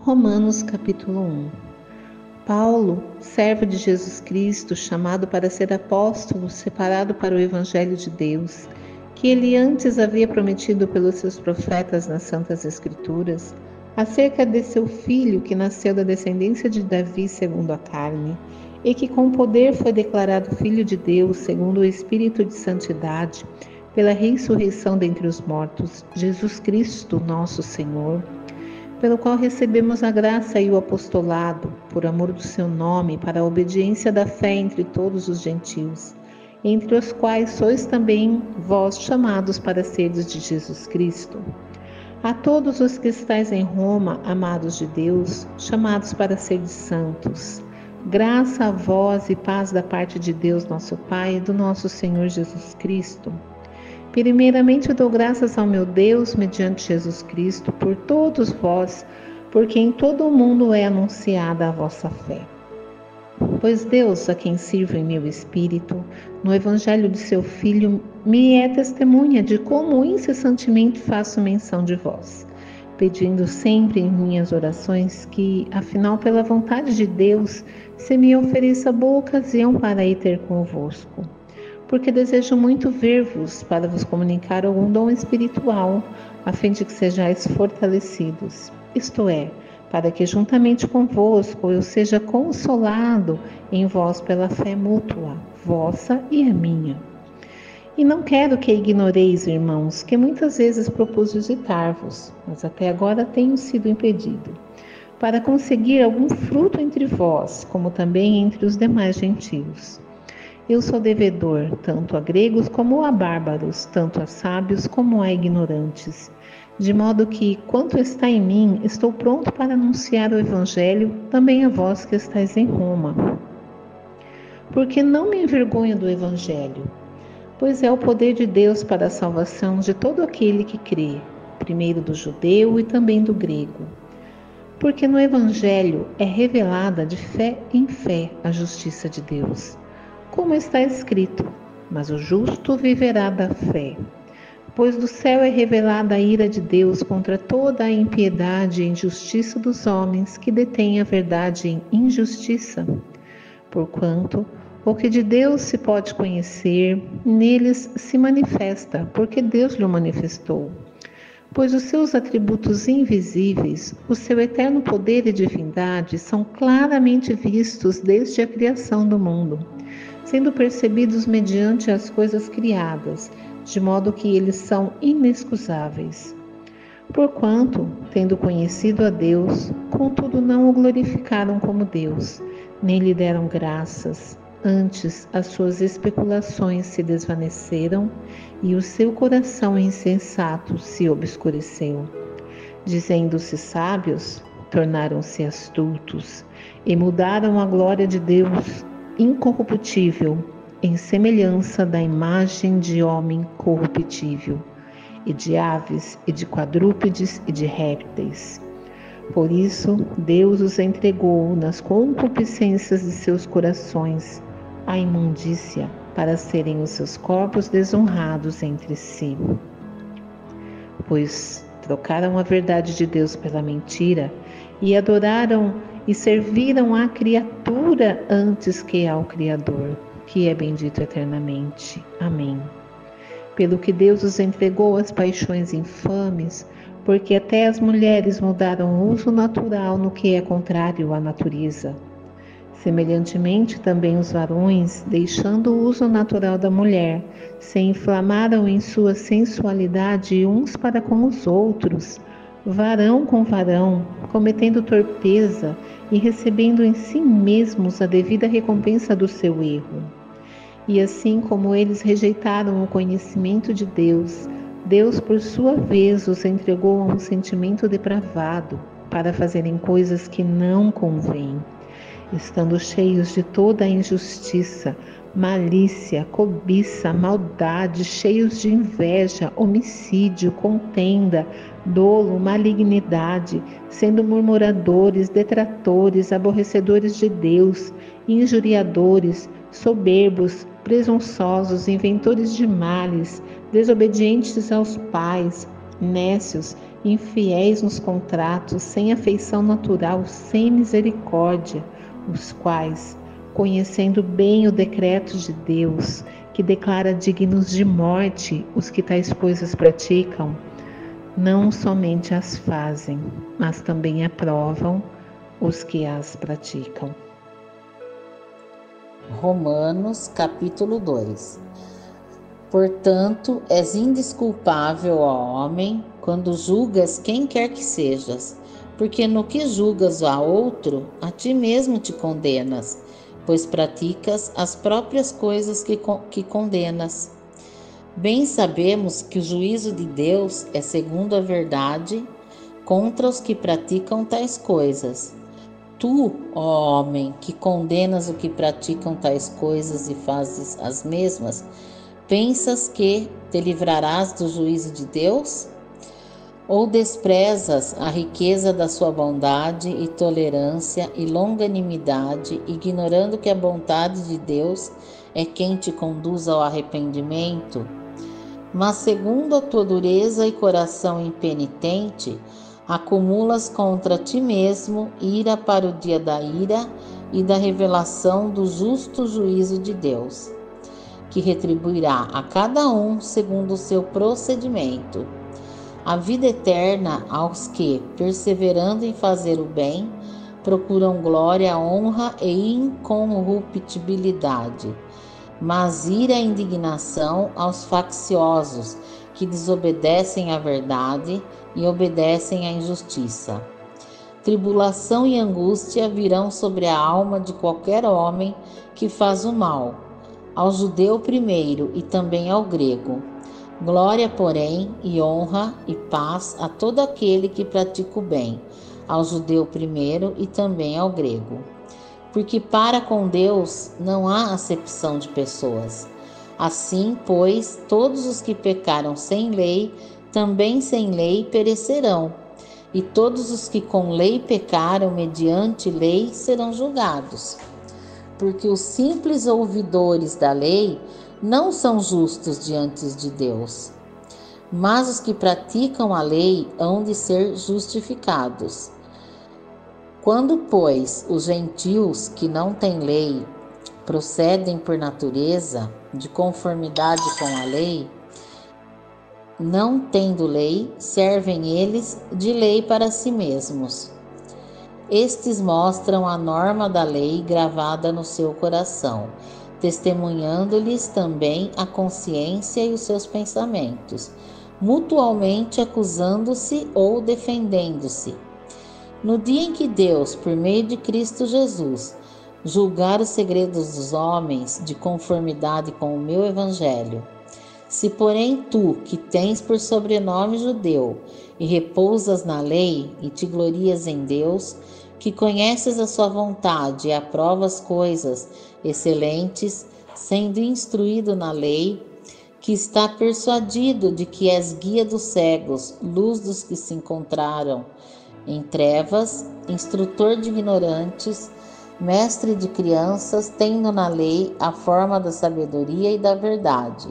Romanos capítulo 1. Paulo, servo de Jesus Cristo, chamado para ser apóstolo, separado para o Evangelho de Deus, que ele antes havia prometido pelos seus profetas nas Santas Escrituras, acerca de seu filho que nasceu da descendência de Davi segundo a carne, e que com poder foi declarado Filho de Deus segundo o Espírito de Santidade, pela ressurreição dentre os mortos, Jesus Cristo, nosso Senhor, pelo qual recebemos a graça e o apostolado, por amor do seu nome, para a obediência da fé entre todos os gentios, entre os quais sois também vós chamados para seres de Jesus Cristo. A todos os que estáis em Roma, amados de Deus, chamados para seres santos, graça a vós e paz da parte de Deus nosso Pai e do nosso Senhor Jesus Cristo. Primeiramente dou graças ao meu Deus, mediante Jesus Cristo, por todos vós, porque em todo o mundo é anunciada a vossa fé. Pois Deus, a quem sirvo em meu espírito, no Evangelho de seu Filho, me é testemunha de como incessantemente faço menção de vós, pedindo sempre em minhas orações que, afinal, pela vontade de Deus, se me ofereça boa ocasião para ir ter convosco. Porque desejo muito ver-vos para vos comunicar algum dom espiritual, a fim de que sejais fortalecidos, isto é, para que juntamente convosco eu seja consolado em vós pela fé mútua, vossa e a minha. E não quero que ignoreis, irmãos, que muitas vezes propus visitar-vos, mas até agora tenho sido impedido, para conseguir algum fruto entre vós, como também entre os demais gentios. Eu sou devedor, tanto a gregos como a bárbaros, tanto a sábios como a ignorantes, de modo que, quanto está em mim, estou pronto para anunciar o Evangelho também a vós que estáis em Roma. Porque não me envergonho do Evangelho, pois é o poder de Deus para a salvação de todo aquele que crê, primeiro do judeu e também do grego. Porque no Evangelho é revelada de fé em fé a justiça de Deus. Como está escrito, mas o justo viverá da fé. Pois do céu é revelada a ira de Deus contra toda a impiedade e injustiça dos homens que detêm a verdade em injustiça. Porquanto, o que de Deus se pode conhecer, neles se manifesta, porque Deus lhe manifestou. Pois os seus atributos invisíveis, o seu eterno poder e divindade são claramente vistos desde a criação do mundo, sendo percebidos mediante as coisas criadas, de modo que eles são inexcusáveis. Porquanto, tendo conhecido a Deus, contudo não o glorificaram como Deus, nem lhe deram graças. Antes, as suas especulações se desvaneceram e o seu coração insensato se obscureceu. Dizendo-se sábios, tornaram-se astutos e mudaram a glória de Deus incorruptível em semelhança da imagem de homem corruptível, e de aves, e de quadrúpedes, e de répteis. Por isso, Deus os entregou nas concupiscências de seus corações à imundícia, para serem os seus corpos desonrados entre si. Pois trocaram a verdade de Deus pela mentira, e adoraram e serviram à criatura antes que ao Criador, que é bendito eternamente. Amém. Pelo que Deus os entregou às paixões infames, porque até as mulheres mudaram o uso natural no que é contrário à natureza. Semelhantemente, também os varões, deixando o uso natural da mulher, se inflamaram em sua sensualidade uns para com os outros, varão com varão, cometendo torpeza e recebendo em si mesmos a devida recompensa do seu erro. E assim como eles rejeitaram o conhecimento de Deus, Deus por sua vez os entregou a um sentimento depravado, para fazerem coisas que não convêm, estando cheios de toda a injustiça, malícia, cobiça, maldade, cheios de inveja, homicídio, contenda, dolo, malignidade, sendo murmuradores, detratores, aborrecedores de Deus, injuriadores, soberbos, presunçosos, inventores de males, desobedientes aos pais, nécios, infiéis nos contratos, sem afeição natural, sem misericórdia, os quais, conhecendo bem o decreto de Deus, que declara dignos de morte os que tais coisas praticam, não somente as fazem, mas também aprovam os que as praticam. Romanos, capítulo 2. Portanto, és indesculpável, ó homem, quando julgas quem quer que sejas, porque no que julgas a outro, a ti mesmo te condenas, pois praticas as próprias coisas que condenas. Bem sabemos que o juízo de Deus é segundo a verdade contra os que praticam tais coisas. Tu, ó homem, que condenas o que praticam tais coisas e fazes as mesmas, pensas que te livrarás do juízo de Deus? Ou desprezas a riqueza da sua bondade e tolerância e longanimidade, ignorando que a bondade de Deus é quem te conduz ao arrependimento? Mas segundo a tua dureza e coração impenitente, acumulas contra ti mesmo ira para o dia da ira e da revelação do justo juízo de Deus, que retribuirá a cada um segundo o seu procedimento. A vida eterna aos que, perseverando em fazer o bem, procuram glória, honra e incorruptibilidade, mas ira e indignação aos facciosos, que desobedecem à verdade e obedecem à injustiça. Tribulação e angústia virão sobre a alma de qualquer homem que faz o mal, ao judeu primeiro e também ao grego. Glória, porém, e honra e paz a todo aquele que pratica o bem, ao judeu primeiro e também ao grego. Porque para com Deus não há acepção de pessoas. Assim, pois, todos os que pecaram sem lei, também sem lei perecerão, e todos os que com lei pecaram mediante lei serão julgados. Porque os simples ouvidores da lei não são justos diante de Deus, mas os que praticam a lei hão de ser justificados. Quando, pois, os gentios que não têm lei procedem por natureza de conformidade com a lei, não tendo lei, servem eles de lei para si mesmos. Estes mostram a norma da lei gravada no seu coração, testemunhando-lhes também a consciência e os seus pensamentos, mutualmente acusando-se ou defendendo-se. No dia em que Deus, por meio de Cristo Jesus, julgar os segredos dos homens de conformidade com o meu evangelho, se porém tu, que tens por sobrenome judeu, e repousas na lei, e te glorias em Deus, que conheces a sua vontade e aprovas coisas excelentes, sendo instruído na lei, que está persuadido de que és guia dos cegos, luz dos que se encontraram em trevas, instrutor de ignorantes, mestre de crianças, tendo na lei a forma da sabedoria e da verdade.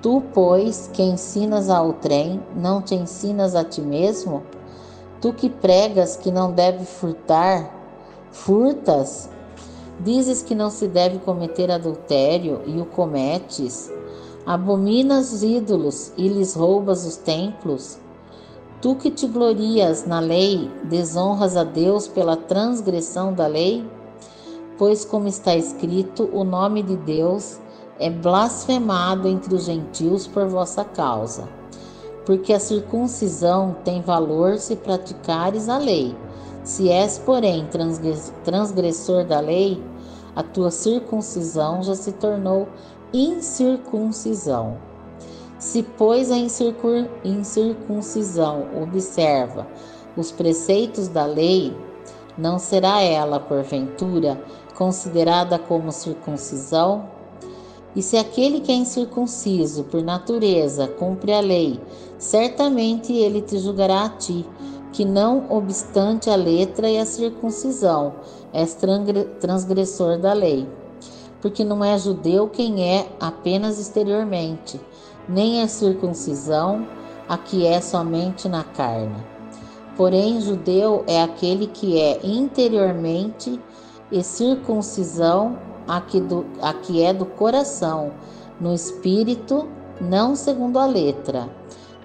Tu, pois, que ensinas a outrem, não te ensinas a ti mesmo? Tu que pregas que não deve furtar, furtas? Dizes que não se deve cometer adultério e o cometes? Abominas os ídolos e lhes roubas os templos? Tu que te glorias na lei, desonras a Deus pela transgressão da lei? Pois, como está escrito, o nome de Deus é blasfemado entre os gentios por vossa causa. Porque a circuncisão tem valor se praticares a lei. Se és, porém, transgressor da lei, a tua circuncisão já se tornou incircuncisão. Se, pois, a incircuncisão observa os preceitos da lei, não será ela, porventura, considerada como circuncisão? E se aquele que é incircunciso por natureza cumpre a lei, certamente ele te julgará a ti, que não obstante a letra e a circuncisão, és transgressor da lei. Porque não é judeu quem é apenas exteriormente, nem a circuncisão a que é somente na carne. Porém, judeu é aquele que é interiormente, e circuncisão a que é do coração, no espírito, não segundo a letra,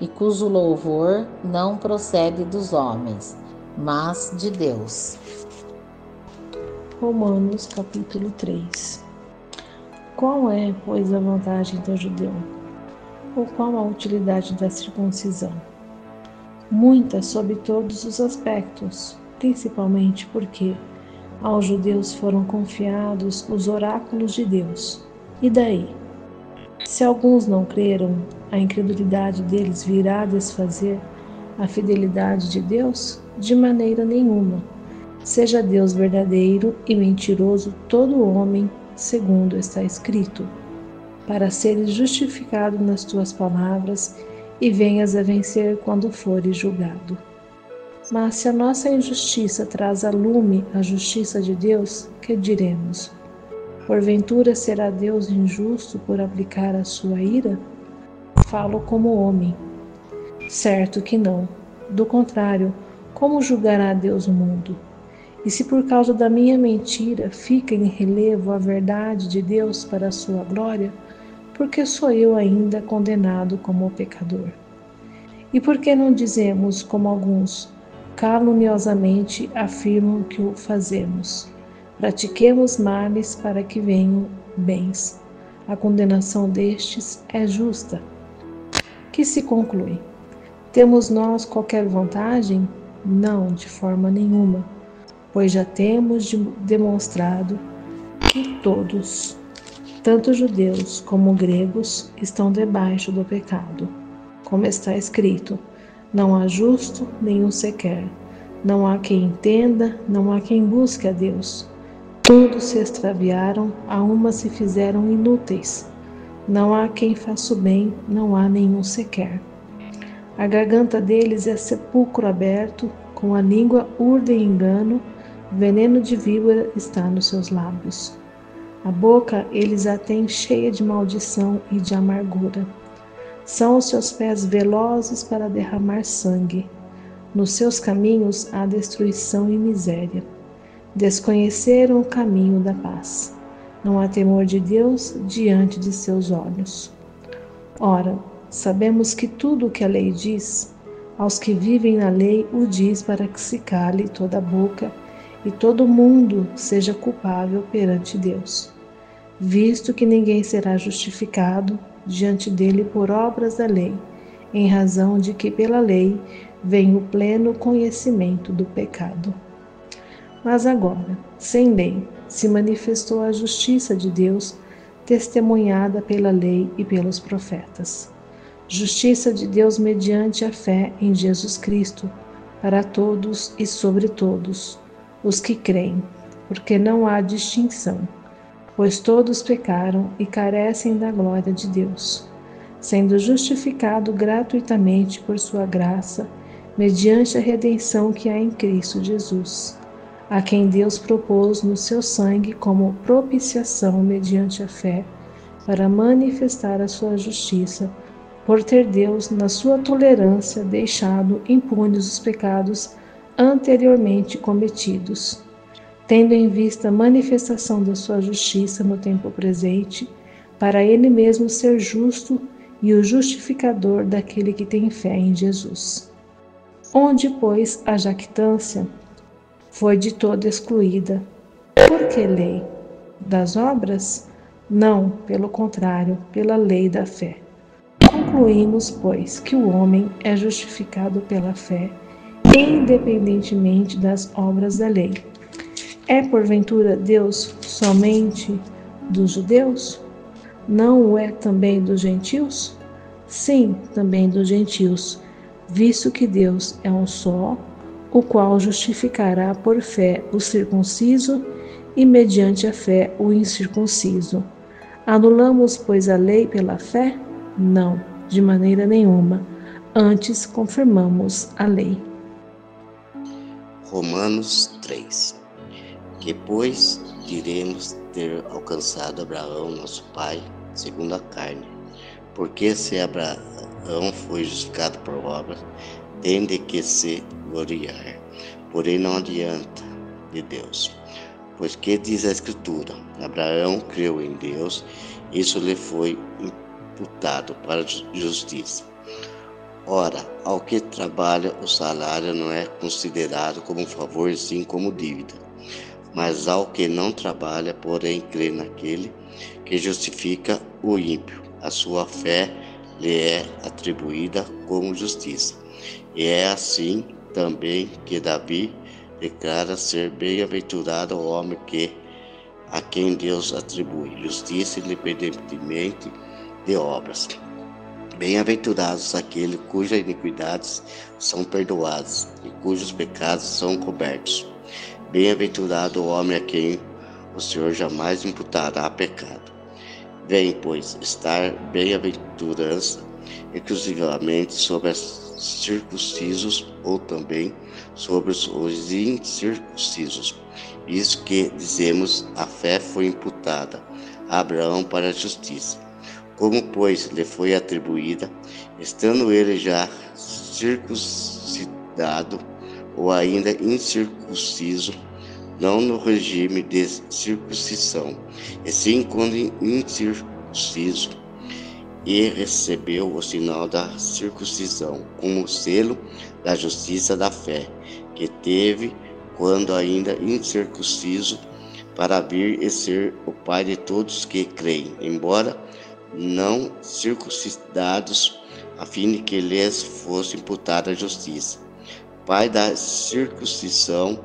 e cujo louvor não procede dos homens, mas de Deus. Romanos capítulo 3. Qual é, pois, a vantagem do judeu? Ou qual a utilidade da circuncisão? Muita sob todos os aspectos, principalmente porque aos judeus foram confiados os oráculos de Deus. E daí? Se alguns não creram, a incredulidade deles virá desfazer a fidelidade de Deus? De maneira nenhuma. Seja Deus verdadeiro e mentiroso todo homem, segundo está escrito, para seres justificado nas tuas palavras e venhas a vencer quando fores julgado. Mas se a nossa injustiça traz a lume a justiça de Deus, que diremos? Porventura será Deus injusto por aplicar a sua ira? Falo como homem. Certo que não. Do contrário, como julgará Deus o mundo? E se por causa da minha mentira fica em relevo a verdade de Deus para a sua glória, por que sou eu ainda condenado como pecador? E por que não dizemos, como alguns caluniosamente afirmam que o fazemos? Pratiquemos males para que venham bens. A condenação destes é justa. Que se conclui? Temos nós qualquer vantagem? Não, de forma nenhuma, pois já temos demonstrado que todos, tanto judeus como gregos, estão debaixo do pecado. Como está escrito, não há justo nenhum sequer, não há quem entenda, não há quem busque a Deus. Todos se extraviaram, a uma se fizeram inúteis. Não há quem faça o bem, não há nenhum sequer. A garganta deles é sepulcro aberto, com a língua urdem engano, veneno de víbora está nos seus lábios. A boca eles a têm cheia de maldição e de amargura. São os seus pés velozes para derramar sangue. Nos seus caminhos há destruição e miséria. Desconheceram o caminho da paz. Não há temor de Deus diante de seus olhos. Ora, sabemos que tudo o que a lei diz, aos que vivem na lei o diz para que se cale toda a boca e todo mundo seja culpável perante Deus, visto que ninguém será justificado diante dele por obras da lei, em razão de que pela lei vem o pleno conhecimento do pecado. Mas agora, sem lei, se manifestou a justiça de Deus, testemunhada pela lei e pelos profetas. Justiça de Deus mediante a fé em Jesus Cristo, para todos e sobre todos os que creem, porque não há distinção, pois todos pecaram e carecem da glória de Deus, sendo justificado gratuitamente por sua graça, mediante a redenção que há em Cristo Jesus, a quem Deus propôs no seu sangue como propiciação mediante a fé, para manifestar a sua justiça, por ter Deus, na sua tolerância, deixado impunes os pecados anteriormente cometidos, tendo em vista a manifestação da sua justiça no tempo presente, para ele mesmo ser justo e o justificador daquele que tem fé em Jesus. Onde, pois, a jactância foi de todo excluída. Por que lei? Das obras? Não, pelo contrário, pela lei da fé. Concluímos, pois, que o homem é justificado pela fé, independentemente das obras da lei. É porventura Deus somente dos judeus? Não o é também dos gentios? Sim, também dos gentios, visto que Deus é um só, o qual justificará por fé o circunciso e mediante a fé o incircunciso. Anulamos, pois, a lei pela fé? Não, de maneira nenhuma. Antes confirmamos a lei. Romanos 3. Que, pois, diremos ter alcançado Abraão, nosso pai, segundo a carne, Porque se Abraão foi justificado por obras, tem de que se gloriar. Porém não adianta de Deus. Pois que diz a Escritura? Abraão creu em Deus, isso lhe foi imputado para justiça. Ora, ao que trabalha, o salário não é considerado como um favor, e sim como dívida. Mas ao que não trabalha, porém crê naquele que justifica o ímpio, a sua fé lhe é atribuída como justiça. E é assim também que Davi declara ser bem-aventurado o homem a quem Deus atribui justiça independentemente de obras. Bem-aventurados aqueles cujas iniquidades são perdoadas e cujos pecados são cobertos. Bem-aventurado o homem a quem o Senhor jamais imputará pecado. Vem, pois, estar bem-aventurança exclusivamente sobre os circuncisos ou também sobre os incircuncisos. Isso que dizemos, a fé foi imputada a Abraão para a justiça. Como, pois, lhe foi atribuída, estando ele já circuncidado ou ainda incircunciso, não no regime de circuncisão, e sim quando incircunciso, e recebeu o sinal da circuncisão, como selo da justiça da fé, que teve quando ainda incircunciso, para vir e ser o pai de todos que creem, embora não circuncidados, a fim de que lhes fosse imputada a justiça. Pai da circuncisão,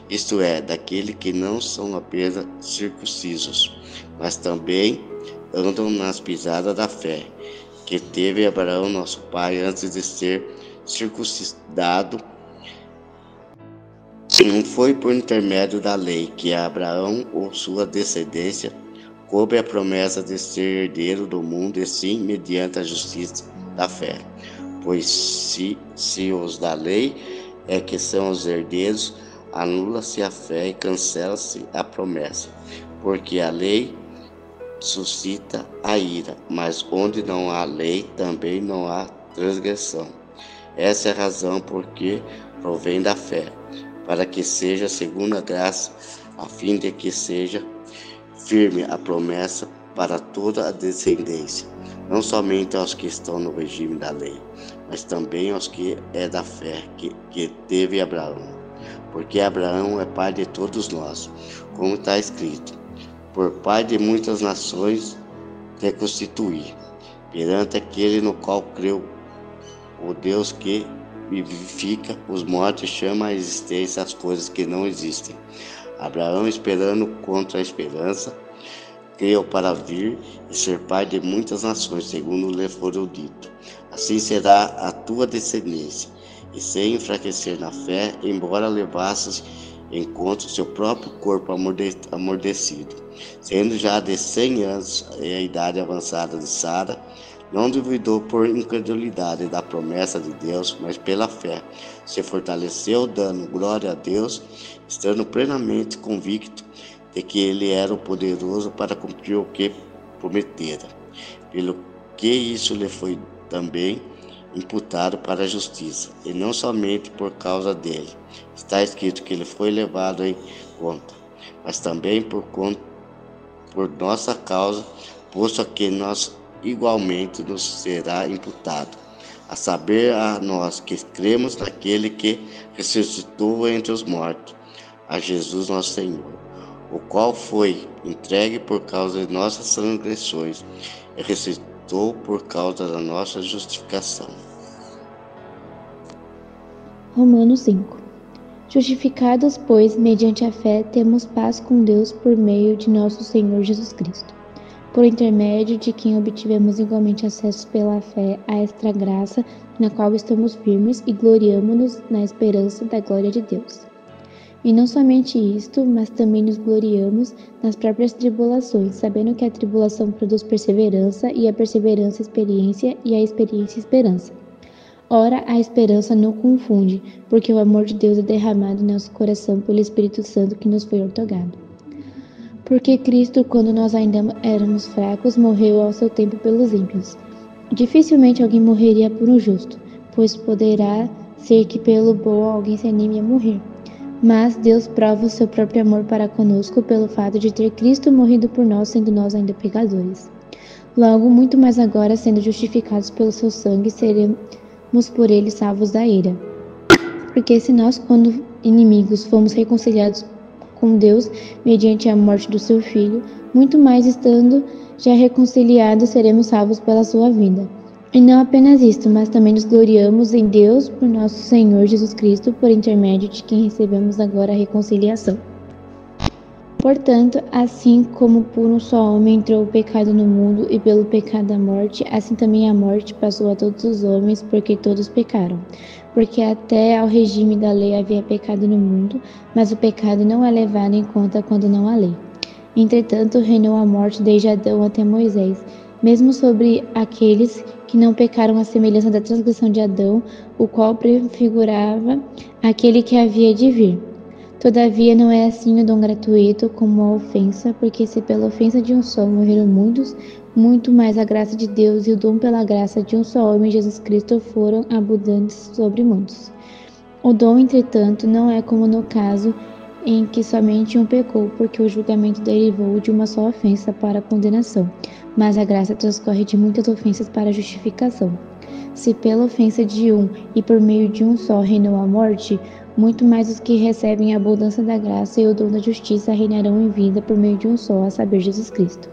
isto é, daquele que não são apenas circuncisos, mas também andam nas pisadas da fé, que teve Abraão nosso pai antes de ser circuncidado. Não foi por intermédio da lei que a Abraão ou sua descendência coube a promessa de ser herdeiro do mundo, e sim mediante a justiça da fé. Pois se os da lei é que são os herdeiros, anula-se a fé e cancela-se a promessa, porque a lei suscita a ira, mas onde não há lei, também não há transgressão. Essa é a razão porque provém da fé, para que seja segundo a graça, a fim de que seja firme a promessa para toda a descendência, não somente aos que estão no regime da lei, mas também aos que é da fé que teve Abraão. Porque Abraão é pai de todos nós, como está escrito: por pai de muitas nações te constituí, perante aquele no qual creu, o Deus que vivifica os mortos e chama à existência as coisas que não existem. Abraão, esperando contra a esperança, creu para vir e ser pai de muitas nações, segundo lhe fora dito: assim será a tua descendência. E sem enfraquecer na fé, embora levasses em conta o seu próprio corpo amordecido, sendo já de 100 anos a idade avançada de Sara, não duvidou por incredulidade da promessa de Deus, mas pela fé se fortaleceu, dando glória a Deus, estando plenamente convicto de que ele era o poderoso para cumprir o que prometera. Pelo que isso lhe foi também imputado para a justiça, e não somente por causa dele. Está escrito que ele foi levado em conta, mas também por nossa causa, posto a que nós igualmente nos será imputado, a saber, a nós que cremos naquele que ressuscitou entre os mortos, a Jesus nosso Senhor, o qual foi entregue por causa de nossas transgressões e ressuscitou por causa da nossa justificação. Romanos 5. Justificados, pois, mediante a fé, temos paz com Deus por meio de nosso Senhor Jesus Cristo, por intermédio de quem obtivemos igualmente acesso pela fé a esta graça, na qual estamos firmes e gloriamo-nos na esperança da glória de Deus. E não somente isto, mas também nos gloriamos nas próprias tribulações, sabendo que a tribulação produz perseverança, e a perseverança experiência, e a experiência esperança. Ora, a esperança não confunde, porque o amor de Deus é derramado em nosso coração pelo Espírito Santo que nos foi outorgado. Porque Cristo, quando nós ainda éramos fracos, morreu ao seu tempo pelos ímpios. Dificilmente alguém morreria por um justo, pois poderá ser que pelo bom alguém se anime a morrer. Mas Deus prova o seu próprio amor para conosco pelo fato de ter Cristo morrido por nós, sendo nós ainda pecadores. Logo, muito mais agora, sendo justificados pelo seu sangue, seremos por ele salvos da ira. Porque se nós, quando inimigos, fomos reconciliados com Deus mediante a morte do seu Filho, muito mais estando já reconciliados, seremos salvos pela sua vida. E não apenas isto, mas também nos gloriamos em Deus por nosso Senhor Jesus Cristo, por intermédio de quem recebemos agora a reconciliação. Portanto, assim como por um só homem entrou o pecado no mundo, e pelo pecado a morte, assim também a morte passou a todos os homens, porque todos pecaram. Porque até ao regime da lei havia pecado no mundo, mas o pecado não é levado em conta quando não há lei. Entretanto, reinou a morte desde Adão até Moisés, mesmo sobre aqueles que não pecaram à semelhança da transgressão de Adão, o qual prefigurava aquele que havia de vir. Todavia, não é assim o dom gratuito como a ofensa, porque se pela ofensa de um só morreram muitos, muito mais a graça de Deus e o dom pela graça de um só homem, Jesus Cristo, foram abundantes sobre muitos. O dom, entretanto, não é como no caso em que somente um pecou, porque o julgamento derivou de uma só ofensa para a condenação, mas a graça transcorre de muitas ofensas para a justificação. Se pela ofensa de um e por meio de um só reinou a morte, muito mais os que recebem a abundância da graça e o dom da justiça reinarão em vida por meio de um só, a saber, Jesus Cristo.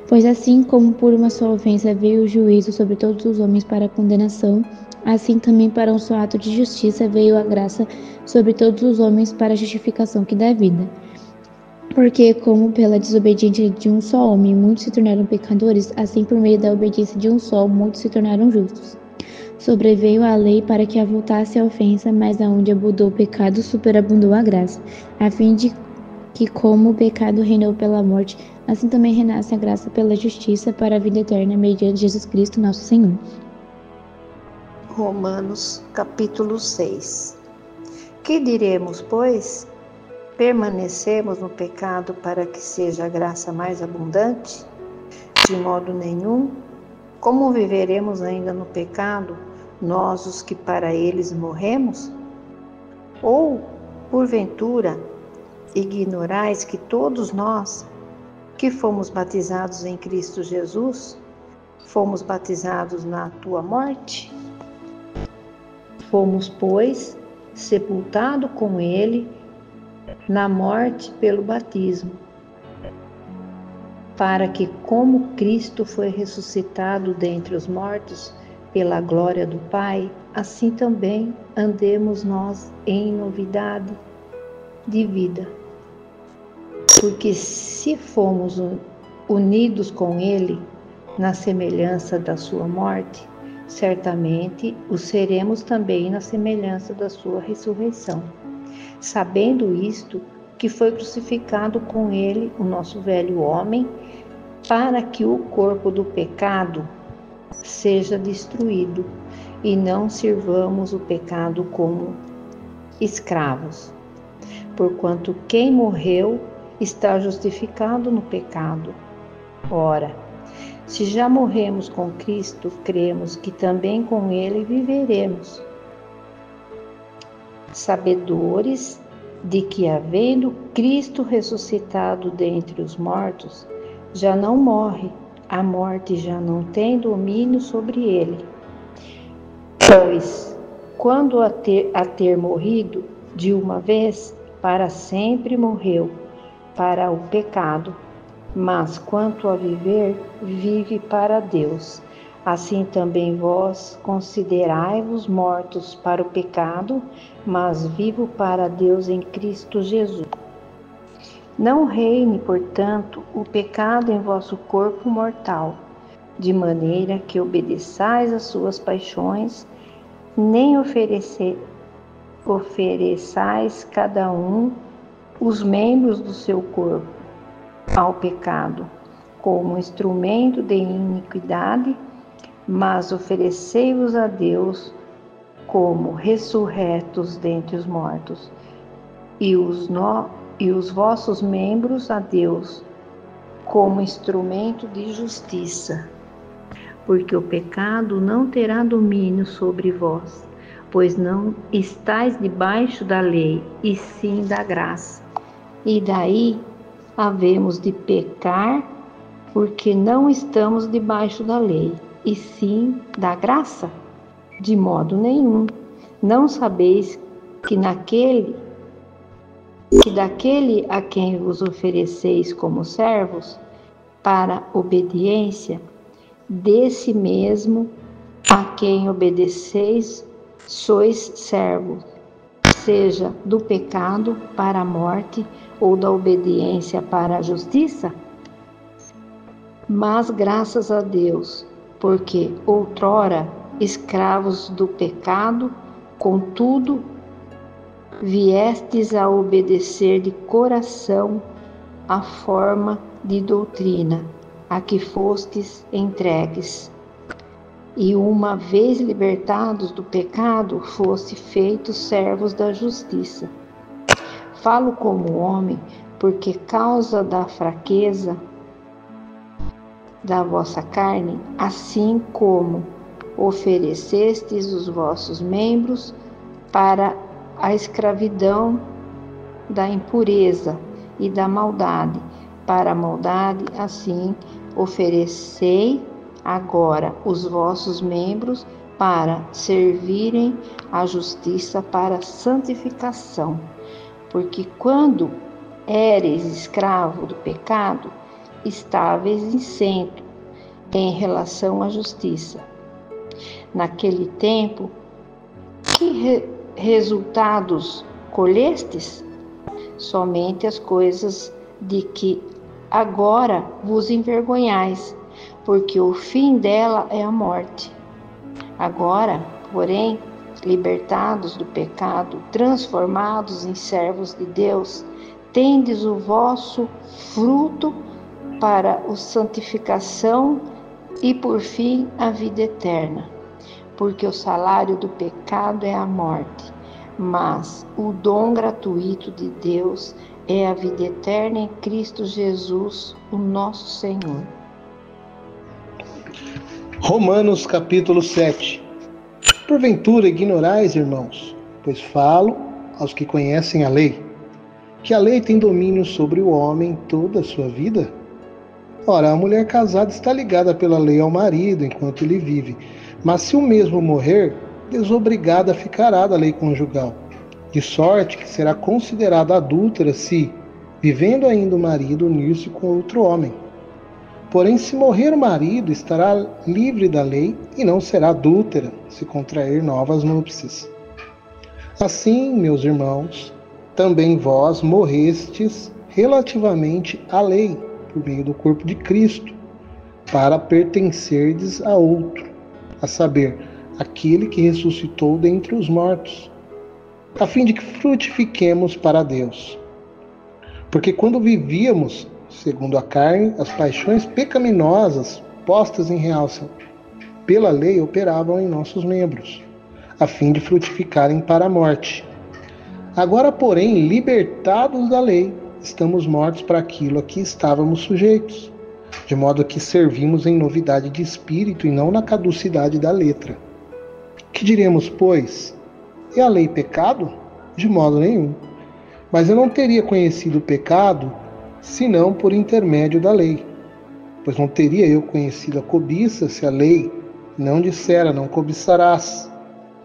Pois assim como por uma só ofensa veio o juízo sobre todos os homens para a condenação, assim também para um só ato de justiça veio a graça sobre todos os homens para a justificação que dá vida. Porque como pela desobediência de um só homem muitos se tornaram pecadores, assim por meio da obediência de um só muitos se tornaram justos. Sobreveio a lei para que avultasse a ofensa, mas aonde abundou o pecado, superabundou a graça, a fim de que como o pecado reinou pela morte, assim também reinasse a graça pela justiça para a vida eterna, mediante Jesus Cristo nosso Senhor. Romanos, capítulo 6. Que diremos, pois? Permanecemos no pecado para que seja a graça mais abundante? De modo nenhum. Como viveremos ainda no pecado, nós os que para eles morremos? Ou, porventura, ignorais que todos nós, que fomos batizados em Cristo Jesus, fomos batizados na tua morte? Fomos, pois, sepultados com ele na morte pelo batismo, para que, como Cristo foi ressuscitado dentre os mortos pela glória do Pai, assim também andemos nós em novidade de vida. Porque se fomos unidos com Ele na semelhança da sua morte, certamente o seremos também na semelhança da sua ressurreição. Sabendo isto, que foi crucificado com ele o nosso velho homem, para que o corpo do pecado seja destruído, e não sirvamos o pecado como escravos. Porquanto quem morreu está justificado no pecado. Ora, se já morremos com Cristo, cremos que também com ele viveremos, sabedores de que, havendo Cristo ressuscitado dentre os mortos, já não morre, a morte já não tem domínio sobre ele. Pois, quando a ter morrido de uma vez, para sempre morreu para o pecado, mas quanto a viver, vive para Deus. Assim também vós considerai-vos mortos para o pecado, mas vivo para Deus em Cristo Jesus. Não reine, portanto, o pecado em vosso corpo mortal, de maneira que obedeçais às suas paixões, nem ofereçais cada um os membros do seu corpo ao pecado, como instrumento de iniquidade, mas oferecei-vos a Deus como ressurretos dentre os mortos, e os vossos membros a Deus como instrumento de justiça. porque o pecado não terá domínio sobre vós, pois não estáis debaixo da lei, e sim da graça. E daí havemos de pecar, porque não estamos debaixo da lei, e sim da graça? De modo nenhum. Não sabeis que daquele a quem vos ofereceis como servos, para obediência, desse mesmo a quem obedeceis, sois servos, seja do pecado para a morte ou da obediência para a justiça? Mas graças a Deus, porque outrora escravos do pecado, contudo, viestes a obedecer de coração a forma de doutrina a que fostes entregues. E uma vez libertados do pecado, foste feitos servos da justiça. Falo como homem, porque causa da fraqueza da vossa carne, assim como oferecestes os vossos membros para a escravidão da impureza e da maldade, para a maldade, assim oferecei agora os vossos membros para servirem à justiça, para a santificação. Porque quando éreis escravo do pecado, estáveis isento em relação à justiça. Naquele tempo, que resultados colhestes? Somente as coisas de que agora vos envergonhais, porque o fim dela é a morte. Agora, porém, libertados do pecado, transformados em servos de Deus, tendes o vosso fruto para a santificação e, por fim, a vida eterna. Porque o salário do pecado é a morte, mas o dom gratuito de Deus é a vida eterna em Cristo Jesus, o nosso Senhor. Romanos capítulo 7. Porventura ignorais, irmãos, pois falo aos que conhecem a lei, que a lei tem domínio sobre o homem toda a sua vida? Ora, a mulher casada está ligada pela lei ao marido enquanto ele vive, mas se o mesmo morrer, desobrigada ficará da lei conjugal, de sorte que será considerada adúltera se, vivendo ainda o marido, unir-se com outro homem. Porém, se morrer o marido, estará livre da lei e não será adúltera se contrair novas núpcias. Assim, meus irmãos, também vós morrestes relativamente à lei, por meio do corpo de Cristo, para pertencerdes a outro, a saber, aquele que ressuscitou dentre os mortos, a fim de que frutifiquemos para Deus. Porque quando vivíamos, segundo a carne, as paixões pecaminosas postas em realça pela lei operavam em nossos membros, a fim de frutificarem para a morte. Agora, porém, libertados da lei, estamos mortos para aquilo a que estávamos sujeitos, de modo que servimos em novidade de espírito e não na caducidade da letra. Que diremos, pois? É a lei pecado? De modo nenhum. Mas eu não teria conhecido o pecado senão por intermédio da lei. Pois não teria eu conhecido a cobiça se a lei não dissera, não cobiçarás.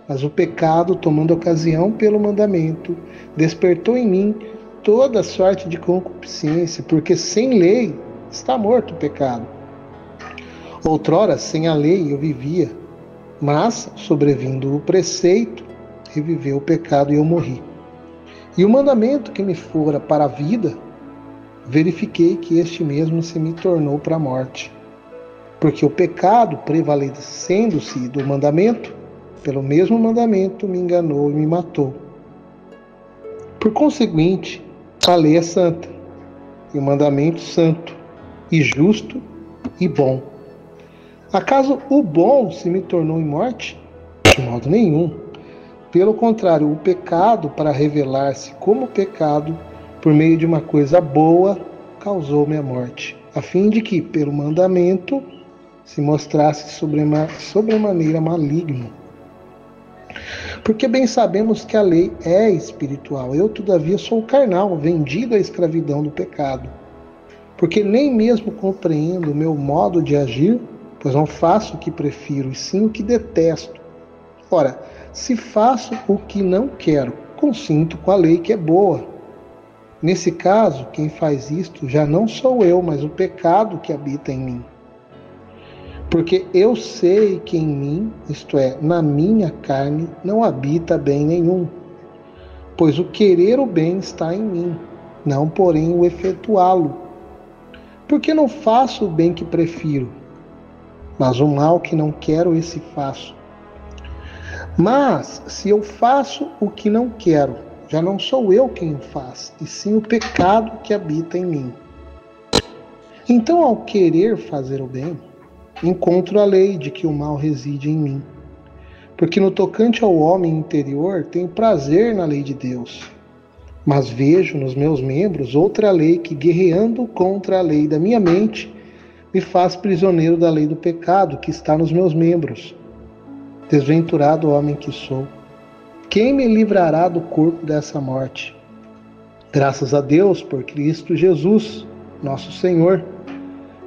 Mas o pecado, tomando ocasião pelo mandamento, despertou em mim toda sorte de concupiscência, porque sem lei está morto o pecado. Outrora, sem a lei eu vivia, mas, sobrevindo o preceito, reviveu o pecado e eu morri. E o mandamento que me fora para a vida, verifiquei que este mesmo se me tornou para a morte. Porque o pecado, prevalecendo-se do mandamento, pelo mesmo mandamento me enganou e me matou. Por conseguinte, a lei é santa, e o mandamento santo, e justo e bom. Acaso o bom se me tornou em morte? De modo nenhum. Pelo contrário, o pecado, para revelar-se como pecado, por meio de uma coisa boa, causou-me a morte, a fim de que, pelo mandamento, se mostrasse sobremaneira maligno. Porque bem sabemos que a lei é espiritual. Eu, todavia, sou carnal, vendido à escravidão do pecado. Porque nem mesmo compreendo o meu modo de agir, pois não faço o que prefiro, e sim o que detesto. Ora, se faço o que não quero, consinto com a lei que é boa. Nesse caso, quem faz isto já não sou eu, mas o pecado que habita em mim. Porque eu sei que em mim, isto é, na minha carne, não habita bem nenhum. Pois o querer o bem está em mim, não porém o efetuá-lo. Porque não faço o bem que prefiro, mas o mal que não quero, esse faço. Mas, se eu faço o que não quero, já não sou eu quem o faz, e sim o pecado que habita em mim. Então, ao querer fazer o bem, encontro a lei de que o mal reside em mim. Porque no tocante ao homem interior, tenho prazer na lei de Deus. Mas vejo nos meus membros outra lei que, guerreando contra a lei da minha mente, me faz prisioneiro da lei do pecado que está nos meus membros. Desventurado homem que sou, quem me livrará do corpo dessa morte? Graças a Deus por Cristo Jesus, nosso Senhor,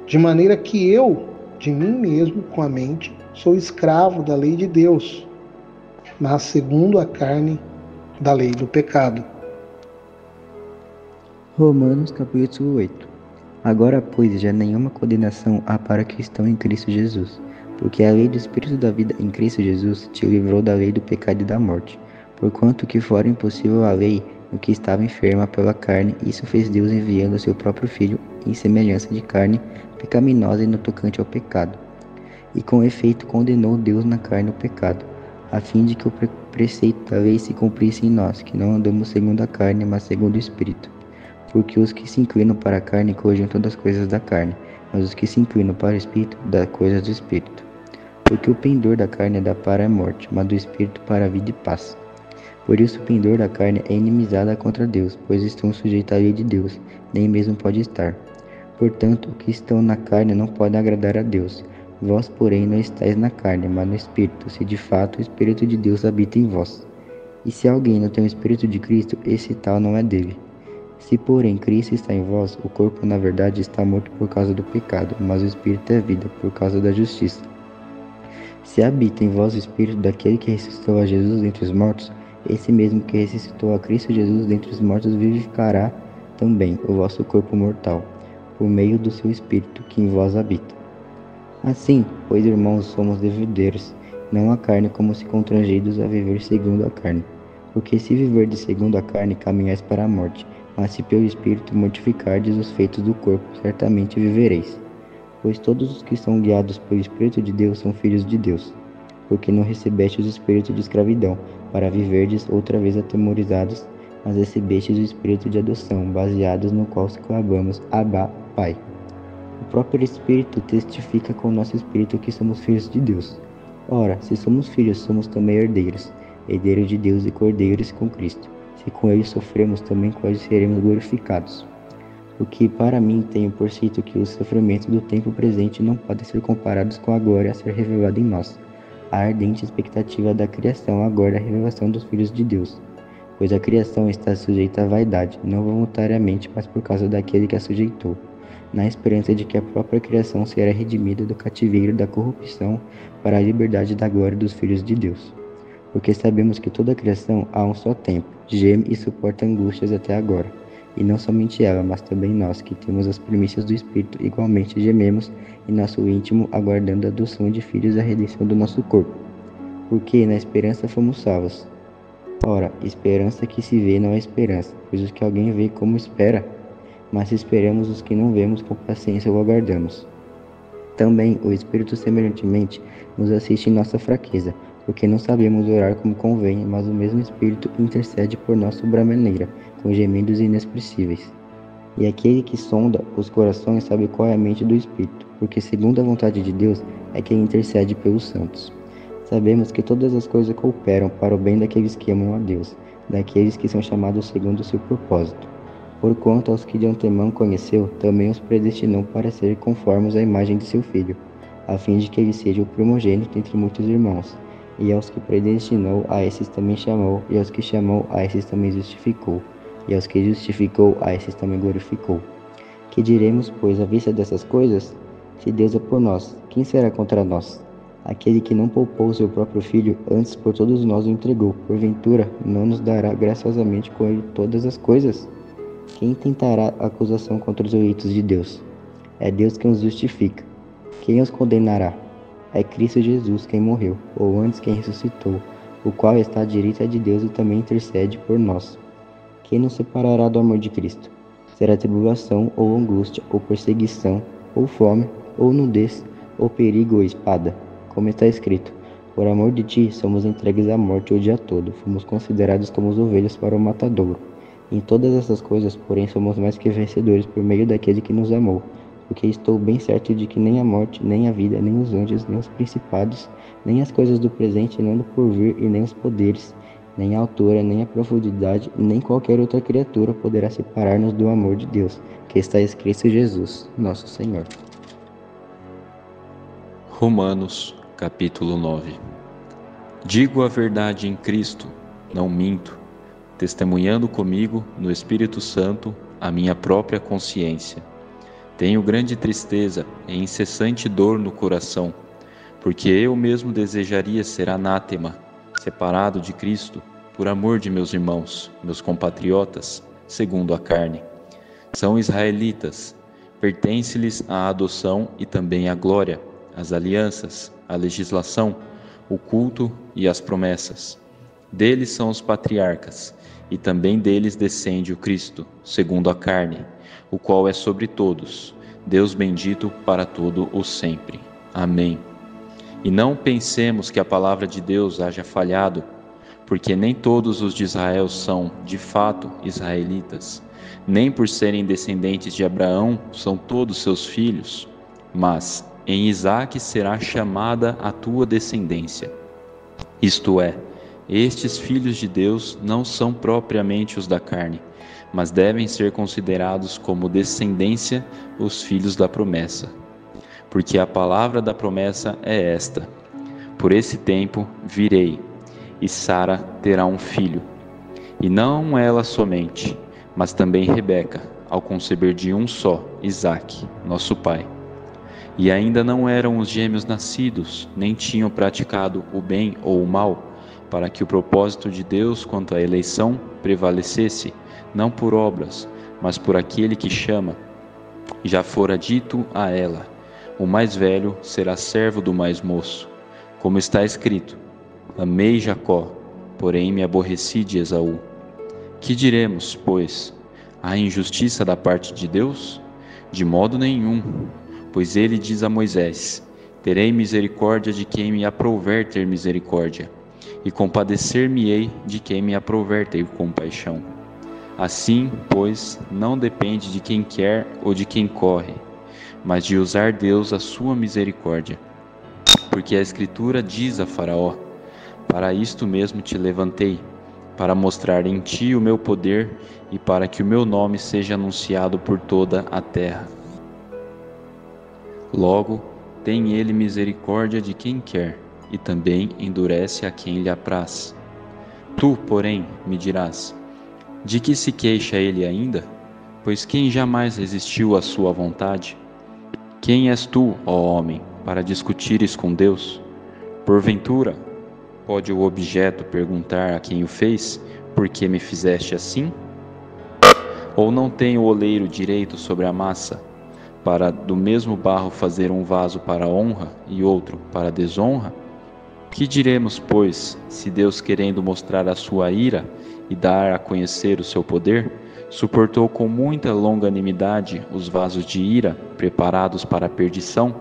de maneira que eu, de mim mesmo, com a mente, sou escravo da lei de Deus, mas segundo a carne, da lei do pecado. Romanos capítulo 8. Agora, pois, já nenhuma condenação há para que estão em Cristo Jesus, porque a lei do Espírito da vida em Cristo Jesus te livrou da lei do pecado e da morte. Porquanto que fora impossível a lei no que estava enferma pela carne, isso fez Deus enviando o seu próprio Filho em semelhança de carne pecaminosa e no tocante ao pecado. E com efeito condenou Deus na carne o pecado, a fim de que o preceito da lei se cumprisse em nós, que não andamos segundo a carne, mas segundo o Espírito. Porque os que se inclinam para a carne cogitam das coisas da carne, mas os que se inclinam para o Espírito, das coisas do Espírito. Porque o pendor da carne dá para a morte, mas do Espírito para a vida e paz. Por isso o pendor da carne é inimizada contra Deus, pois estão sujeitos à lei de Deus, nem mesmo pode estar. Portanto, os que estão na carne não podem agradar a Deus. Vós, porém, não estáis na carne, mas no Espírito, se de fato o Espírito de Deus habita em vós. E se alguém não tem o Espírito de Cristo, esse tal não é dele. Se, porém, Cristo está em vós, o corpo, na verdade, está morto por causa do pecado, mas o Espírito é vida, por causa da justiça. Se habita em vós o Espírito daquele que ressuscitou a Jesus dentre os mortos, esse mesmo que ressuscitou a Cristo Jesus dentre os mortos vivificará também o vosso corpo mortal, por meio do seu Espírito que em vós habita. Assim, pois, irmãos, somos devedores, não a carne, como se constrangidos a viver segundo a carne. Porque se viverdes segundo a carne, caminhais para a morte, mas se pelo Espírito mortificardes os feitos do corpo, certamente vivereis. Pois todos os que são guiados pelo Espírito de Deus são filhos de Deus. Porque não recebestes o espírito de escravidão, para viverdes outra vez atemorizados, mas recebestes o espírito de adoção, baseados no qual clamamos, Abba, Pai. O próprio Espírito testifica com o nosso espírito que somos filhos de Deus. Ora, se somos filhos, somos também herdeiros, herdeiros de Deus e cordeiros com Cristo. Se com ele sofremos, também com ele seremos glorificados. O que para mim tenho por certo que os sofrimentos do tempo presente não podem ser comparados com a glória a ser revelada em nós. A ardente expectativa da criação aguarda a revelação dos filhos de Deus. Pois a criação está sujeita à vaidade, não voluntariamente, mas por causa daquele que a sujeitou, na esperança de que a própria criação será redimida do cativeiro da corrupção para a liberdade da glória dos filhos de Deus. Porque sabemos que toda a criação há um só tempo, geme e suporta angústias até agora. E não somente ela, mas também nós, que temos as primícias do Espírito, igualmente gememos em nosso íntimo, aguardando a adoção de filhos e a redenção do nosso corpo. Porque na esperança fomos salvos. Ora, esperança que se vê não é esperança, pois os que alguém vê como espera, mas se esperamos os que não vemos, com paciência o aguardamos. Também o Espírito semelhantemente nos assiste em nossa fraqueza, porque não sabemos orar como convém, mas o mesmo Espírito intercede por nós sobremaneira, com gemidos inexpressíveis. E aquele que sonda os corações sabe qual é a mente do Espírito, porque segundo a vontade de Deus é quem intercede pelos santos. Sabemos que todas as coisas cooperam para o bem daqueles que amam a Deus, daqueles que são chamados segundo o seu propósito. Porquanto aos que de antemão conheceu, também os predestinou para ser conformes à imagem de seu Filho, a fim de que ele seja o primogênito entre muitos irmãos. E aos que predestinou, a esses também chamou, e aos que chamou, a esses também justificou, e aos que justificou, a esses também glorificou. Que diremos, pois, à vista dessas coisas? Se Deus é por nós, quem será contra nós? Aquele que não poupou seu próprio filho, antes por todos nós o entregou, porventura não nos dará graciosamente com ele todas as coisas? Quem tentará acusação contra os eleitos de Deus? É Deus quem os justifica. Quem os condenará? É Cristo Jesus quem morreu, ou antes quem ressuscitou, o qual está à direita de Deus e também intercede por nós. Quem nos separará do amor de Cristo? Será tribulação, ou angústia, ou perseguição, ou fome, ou nudez, ou perigo, ou espada. Como está escrito: por amor de ti somos entregues à morte o dia todo, fomos considerados como ovelhas para o matadouro. Em todas essas coisas, porém, somos mais que vencedores por meio daquele que nos amou, porque estou bem certo de que nem a morte, nem a vida, nem os anjos, nem os principados, nem as coisas do presente, nem do porvir, e nem os poderes, nem a altura, nem a profundidade, nem qualquer outra criatura poderá separar-nos do amor de Deus, que está em Cristo Jesus, nosso Senhor. Romanos, capítulo 9. Digo a verdade em Cristo, não minto, testemunhando comigo no Espírito Santo a minha própria consciência. Tenho grande tristeza e incessante dor no coração, porque eu mesmo desejaria ser anátema, separado de Cristo, por amor de meus irmãos, meus compatriotas, segundo a carne. São israelitas, pertence-lhes a adoção e também a glória, as alianças, a legislação, o culto e as promessas. Deles são os patriarcas, e também deles descende o Cristo, segundo a carne, o qual é sobre todos, Deus bendito para todo o sempre. Amém. E não pensemos que a palavra de Deus haja falhado, porque nem todos os de Israel são, de fato, israelitas, nem por serem descendentes de Abraão são todos seus filhos, mas em Isaque será chamada a tua descendência. Isto é, estes filhos de Deus não são propriamente os da carne, mas devem ser considerados como descendência os filhos da promessa. Porque a palavra da promessa é esta: por esse tempo virei, e Sara terá um filho. E não ela somente, mas também Rebeca, ao conceber de um só, Isaque, nosso pai. E ainda não eram os gêmeos nascidos, nem tinham praticado o bem ou o mal, para que o propósito de Deus quanto à eleição prevalecesse, não por obras, mas por aquele que chama. Já fora dito a ela: o mais velho será servo do mais moço. Como está escrito: amei Jacó, porém me aborreci de Esaú. Que diremos, pois? Há injustiça da parte de Deus? De modo nenhum, pois ele diz a Moisés: terei misericórdia de quem me aprouver ter misericórdia, e compadecer-me-ei de quem me aprouver ter compaixão. Assim, pois, não depende de quem quer ou de quem corre, mas de usar Deus a sua misericórdia. Porque a Escritura diz a Faraó: para isto mesmo te levantei, para mostrar em ti o meu poder e para que o meu nome seja anunciado por toda a terra. Logo, tem ele misericórdia de quem quer, e também endurece a quem lhe apraz. Tu, porém, me dirás: de que se queixa ele ainda? Pois quem jamais resistiu à sua vontade? Quem és tu, ó homem, para discutires com Deus? Porventura, pode o objeto perguntar a quem o fez: por que me fizeste assim? Ou não tem o oleiro direito sobre a massa, para do mesmo barro fazer um vaso para honra e outro para desonra? Que diremos, pois, se Deus, querendo mostrar a sua ira e dar a conhecer o seu poder, suportou com muita longanimidade os vasos de ira preparados para a perdição,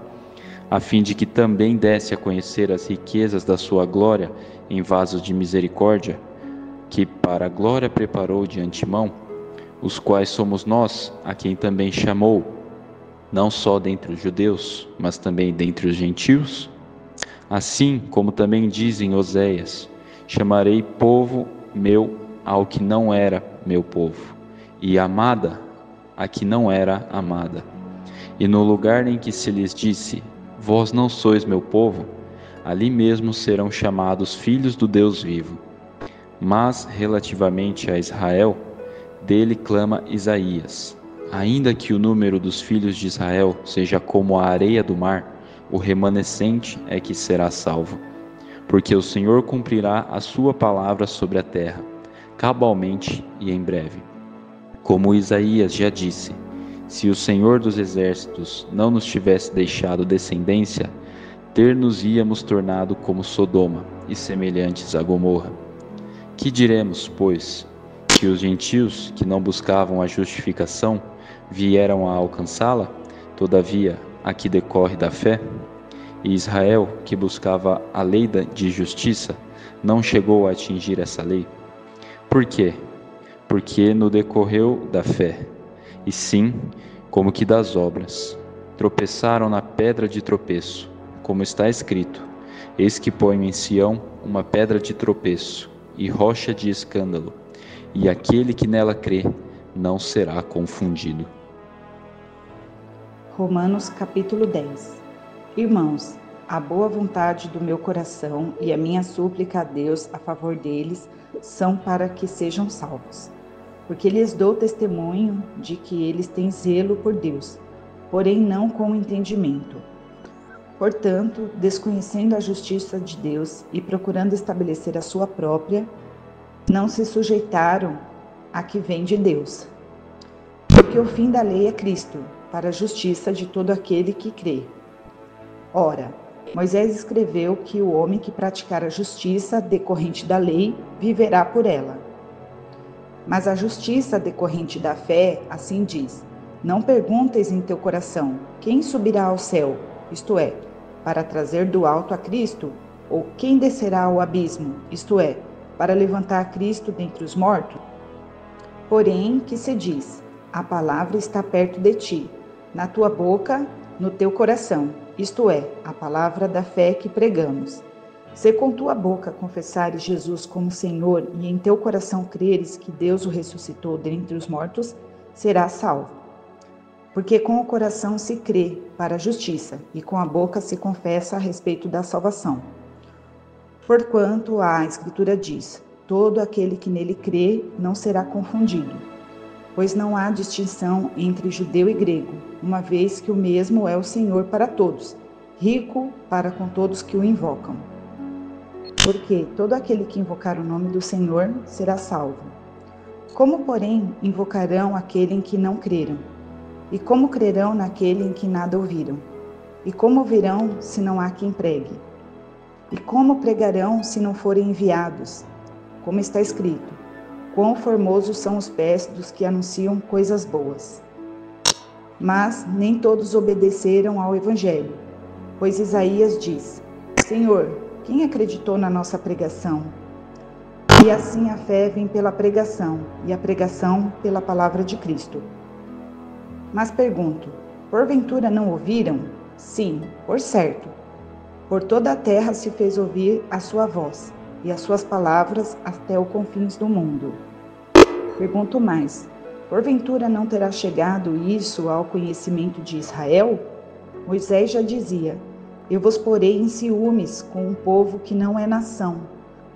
a fim de que também desse a conhecer as riquezas da sua glória em vasos de misericórdia, que para a glória preparou de antemão, os quais somos nós, a quem também chamou, não só dentre os judeus, mas também dentre os gentios? Assim como também diz em Oséias: chamarei povo meu ao que não era meu povo, e amada a que não era amada. E no lugar em que se lhes disse: vós não sois meu povo, ali mesmo serão chamados filhos do Deus vivo. Mas, relativamente a Israel, dele clama Isaías: ainda que o número dos filhos de Israel seja como a areia do mar, o remanescente é que será salvo. Porque o Senhor cumprirá a sua palavra sobre a terra, cabalmente e em breve. Como Isaías já disse: se o Senhor dos exércitos não nos tivesse deixado descendência, ter-nos-íamos tornado como Sodoma e semelhantes a Gomorra. Que diremos, pois? Que os gentios, que não buscavam a justificação, vieram a alcançá-la? Todavia, a que decorre da fé? E Israel, que buscava a lei de justiça, não chegou a atingir essa lei? Por quê? Porque não decorreu da fé, e sim, como que das obras. Tropeçaram na pedra de tropeço, como está escrito: eis que ponho em Sião uma pedra de tropeço e rocha de escândalo, e aquele que nela crê não será confundido. Romanos capítulo 10. Irmãos, a boa vontade do meu coração e a minha súplica a Deus a favor deles são para que sejam salvos. Porque lhes dou testemunho de que eles têm zelo por Deus, porém não com entendimento. Portanto, desconhecendo a justiça de Deus e procurando estabelecer a sua própria, não se sujeitaram à que vem de Deus. Porque o fim da lei é Cristo, para a justiça de todo aquele que crê. Ora, Moisés escreveu que o homem que praticar a justiça decorrente da lei viverá por ela. Mas a justiça decorrente da fé, assim diz: não perguntes em teu coração, quem subirá ao céu, isto é, para trazer do alto a Cristo, ou quem descerá ao abismo, isto é, para levantar Cristo dentre os mortos? Porém, que se diz: a palavra está perto de ti, na tua boca, no teu coração, isto é, a palavra da fé que pregamos. Se com tua boca confessares Jesus como Senhor e em teu coração creres que Deus o ressuscitou dentre os mortos, serás salvo. Porque com o coração se crê para a justiça e com a boca se confessa a respeito da salvação. Porquanto a Escritura diz: todo aquele que nele crê não será confundido, pois não há distinção entre judeu e grego, uma vez que o mesmo é o Senhor para todos, rico para com todos que o invocam. Porque todo aquele que invocar o nome do Senhor será salvo. Como, porém, invocarão aquele em que não creram? E como crerão naquele em que nada ouviram? E como ouvirão se não há quem pregue? E como pregarão se não forem enviados? Como está escrito: quão formosos são os pés dos que anunciam coisas boas. Mas nem todos obedeceram ao Evangelho, pois Isaías diz: Senhor, quem acreditou na nossa pregação? E assim a fé vem pela pregação, e a pregação pela palavra de Cristo. Mas pergunto: porventura não ouviram? Sim, por certo. Por toda a terra se fez ouvir a sua voz, e as suas palavras até os confins do mundo. Pergunto mais: porventura não terá chegado isso ao conhecimento de Israel? Moisés já dizia: eu vos porei em ciúmes com um povo que não é nação,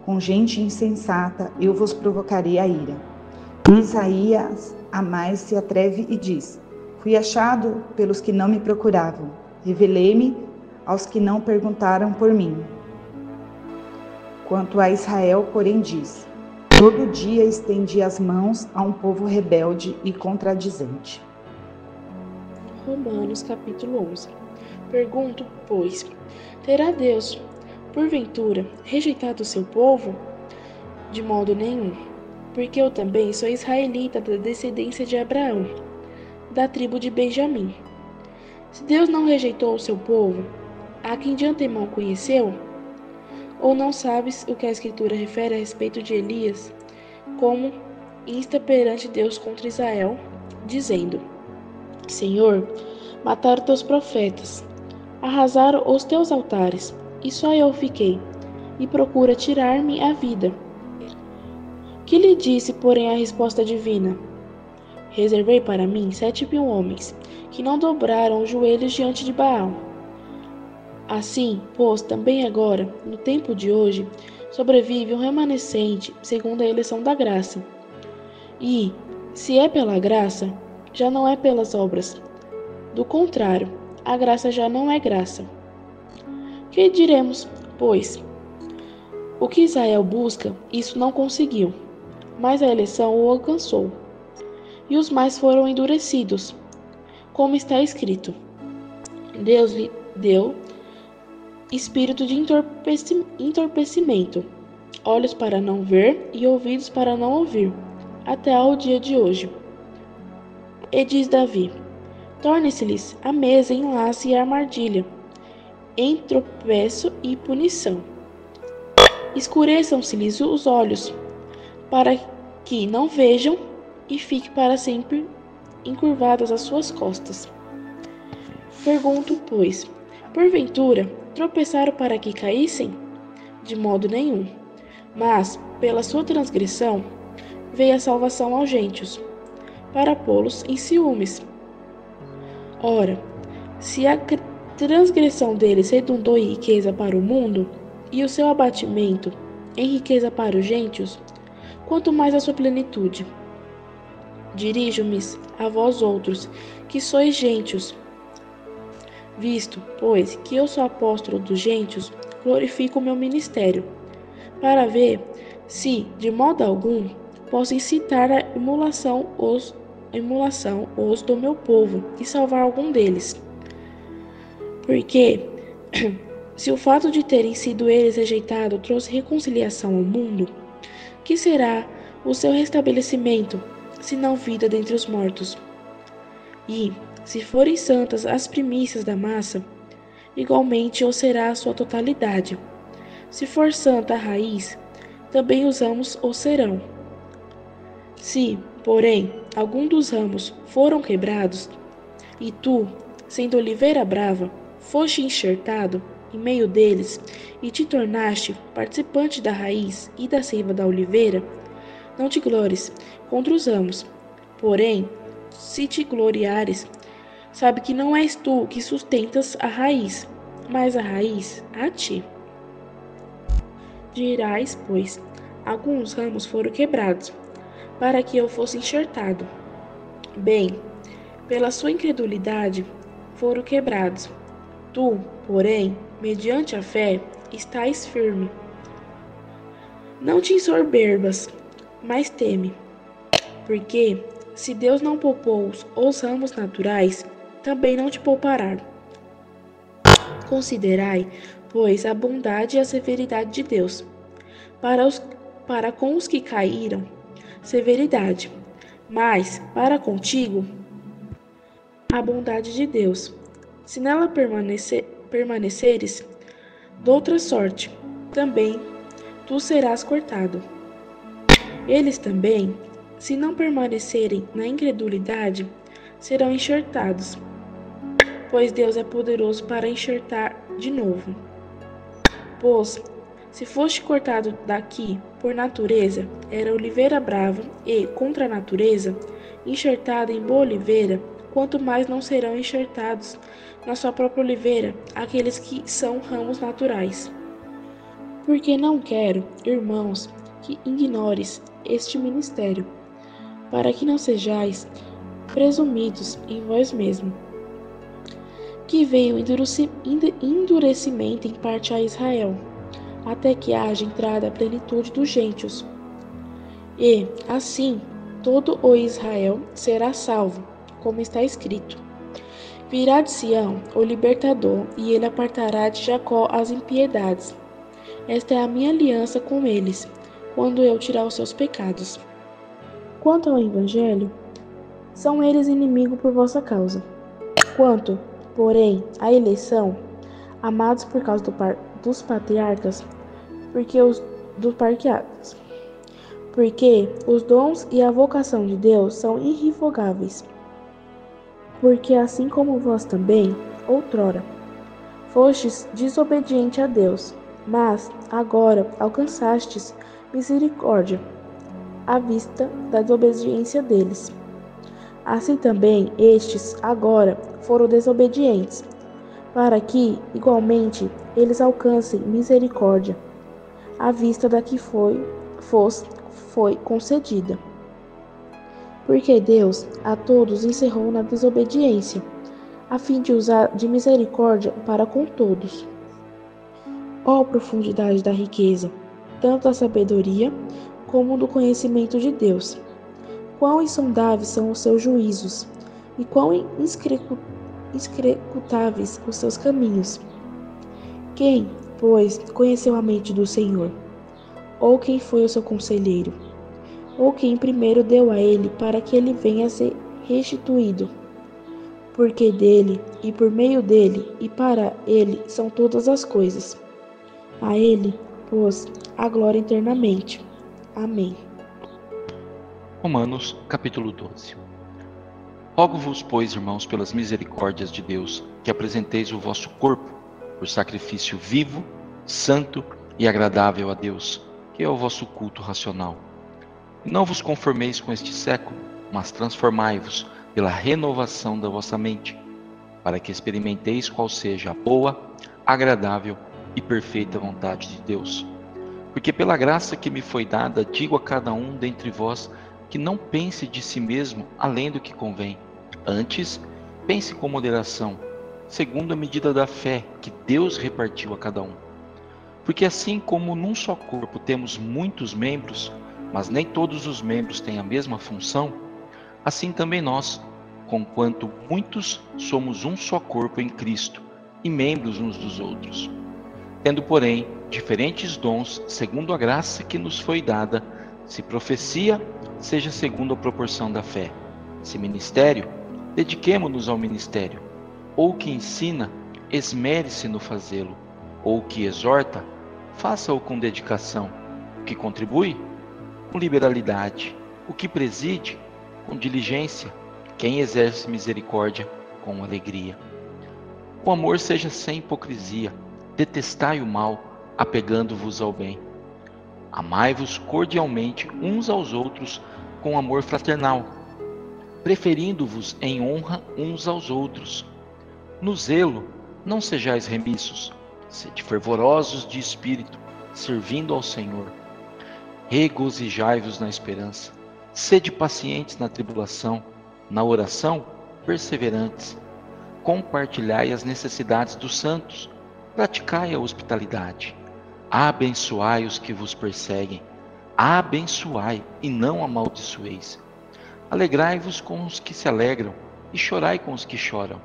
com gente insensata eu vos provocarei a ira. E Isaías a mais se atreve e diz: fui achado pelos que não me procuravam, revelei-me aos que não perguntaram por mim. Quanto a Israel, porém, diz: todo dia estendi as mãos a um povo rebelde e contradizente. Romanos capítulo 11. Pergunto, pois, terá Deus, porventura, rejeitado o seu povo? De modo nenhum, porque eu também sou israelita da descendência de Abraão, da tribo de Benjamim. Se Deus não rejeitou o seu povo, a quem de antemão conheceu? Ou não sabes o que a Escritura refere a respeito de Elias, como insta perante Deus contra Israel, dizendo: Senhor, mataram teus profetas, arrasaram os teus altares, e só eu fiquei, e procura tirar-me a vida. Que lhe disse, porém, a resposta divina? Reservei para mim 7.000 homens, que não dobraram os joelhos diante de Baal. Assim, pois, também agora, no tempo de hoje, sobrevive um remanescente segundo a eleição da graça. E, se é pela graça, já não é pelas obras. Do contrário, a graça já não é graça. Que diremos, pois? O que Israel busca, isso não conseguiu, mas a eleição o alcançou. E os mais foram endurecidos, como está escrito. Deus lhe deu espírito de entorpecimento, olhos para não ver e ouvidos para não ouvir, até ao dia de hoje. E diz Davi: torne-se-lhes a mesa em laço e armadilha, em tropeço e punição. Escureçam-se-lhes os olhos, para que não vejam, e fique para sempre encurvadas as suas costas. Pergunto, pois, porventura, tropeçaram para que caíssem? De modo nenhum. Mas, pela sua transgressão, veio a salvação aos gentios, para pô-los em ciúmes. Ora, se a transgressão deles redundou em riqueza para o mundo, e o seu abatimento em riqueza para os gentios, quanto mais a sua plenitude. Dirijo-me a vós outros, que sois gentios. Visto, pois, que eu sou apóstolo dos gentios, glorifico o meu ministério, para ver se, de modo algum, posso incitar a emulação os do meu povo e salvar algum deles. Porque, se o fato de terem sido eles rejeitados trouxe reconciliação ao mundo, que será o seu restabelecimento, se não vida dentre os mortos? E, se forem santas as primícias da massa, igualmente o será a sua totalidade. Se for santa a raiz, também os ramos o serão. Se, porém, algum dos ramos foram quebrados, e tu, sendo oliveira brava, foste enxertado em meio deles, e te tornaste participante da raiz e da seiva da oliveira, não te glores contra os ramos. Porém, se te gloriares, sabe que não és tu que sustentas a raiz, mas a raiz a ti. Dirás, pois, alguns ramos foram quebrados, para que eu fosse enxertado. Bem, pela sua incredulidade foram quebrados. Tu, porém, mediante a fé, estás firme. Não te ensoberbas, mas teme, porque, se Deus não poupou os ramos naturais, também não te poupará. Considerai, pois, a bondade e a severidade de Deus. Para com os que caíram, severidade, mas para contigo, a bondade de Deus. Se nela permaneceres, doutra sorte, também tu serás cortado. Eles também, se não permanecerem na incredulidade, serão enxertados, pois Deus é poderoso para enxertar de novo. Pois, se foste cortado daqui por natureza, era oliveira brava e, contra a natureza, enxertada em boa oliveira, quanto mais não serão enxertados na sua própria oliveira aqueles que são ramos naturais. Porque não quero, irmãos, que ignores este ministério, para que não sejais presumidos em vós mesmos, que veio endurecimento em parte a Israel, até que haja entrada a plenitude dos gentios. E, assim, todo o Israel será salvo, como está escrito. Virá de Sião o libertador, e ele apartará de Jacó as impiedades. Esta é a minha aliança com eles, quando eu tirar os seus pecados. Quanto ao Evangelho, são eles inimigos por vossa causa. Quanto, porém, à eleição, amados por causa dos patriarcas, porque os dons e a vocação de Deus são irrevogáveis. Porque assim como vós também, outrora, fostes desobediente a Deus, mas agora alcançastes misericórdia à vista da desobediência deles. Assim também estes agora foram desobedientes, para que, igualmente, eles alcancem misericórdia, à vista da que foi concedida. Porque Deus a todos encerrou na desobediência, a fim de usar de misericórdia para com todos. Ó profundidade da riqueza, tanto da sabedoria como do conhecimento de Deus! Quão insondáveis são os seus juízos, e quão inscrutáveis os seus caminhos! Quem, pois, conheceu a mente do Senhor? Ou quem foi o seu conselheiro? Ou quem primeiro deu a ele para que ele venha a ser restituído? Porque dele, e por meio dele, e para ele são todas as coisas. A ele, pois, a glória eternamente. Amém. Romanos, capítulo 12. Rogo-vos, pois, irmãos, pelas misericórdias de Deus, que apresenteis o vosso corpo por sacrifício vivo, santo e agradável a Deus, que é o vosso culto racional. E não vos conformeis com este século, mas transformai-vos pela renovação da vossa mente, para que experimenteis qual seja a boa, agradável e perfeita vontade de Deus. Porque pela graça que me foi dada, digo a cada um dentre vós que não pense de si mesmo além do que convém. Antes, pense com moderação, segundo a medida da fé que Deus repartiu a cada um. Porque assim como num só corpo temos muitos membros, mas nem todos os membros têm a mesma função, assim também nós, conquanto muitos, somos um só corpo em Cristo e membros uns dos outros. Tendo, porém, diferentes dons, segundo a graça que nos foi dada, se profecia, seja segundo a proporção da fé. Se ministério, dediquemo-nos ao ministério. Ou que ensina, esmere-se no fazê-lo. Ou que exorta, faça-o com dedicação. O que contribui, com liberalidade. O que preside, com diligência. Quem exerce misericórdia, com alegria. O amor seja sem hipocrisia. Detestai o mal, apegando-vos ao bem. Amai-vos cordialmente uns aos outros com amor fraternal, preferindo-vos em honra uns aos outros. No zelo, não sejais remissos, sede fervorosos de espírito, servindo ao Senhor. Regozijai-vos na esperança, sede pacientes na tribulação, na oração, perseverantes. Compartilhai as necessidades dos santos, praticai a hospitalidade. Abençoai os que vos perseguem. Abençoai e não amaldiçoeis. Alegrai-vos com os que se alegram e chorai com os que choram.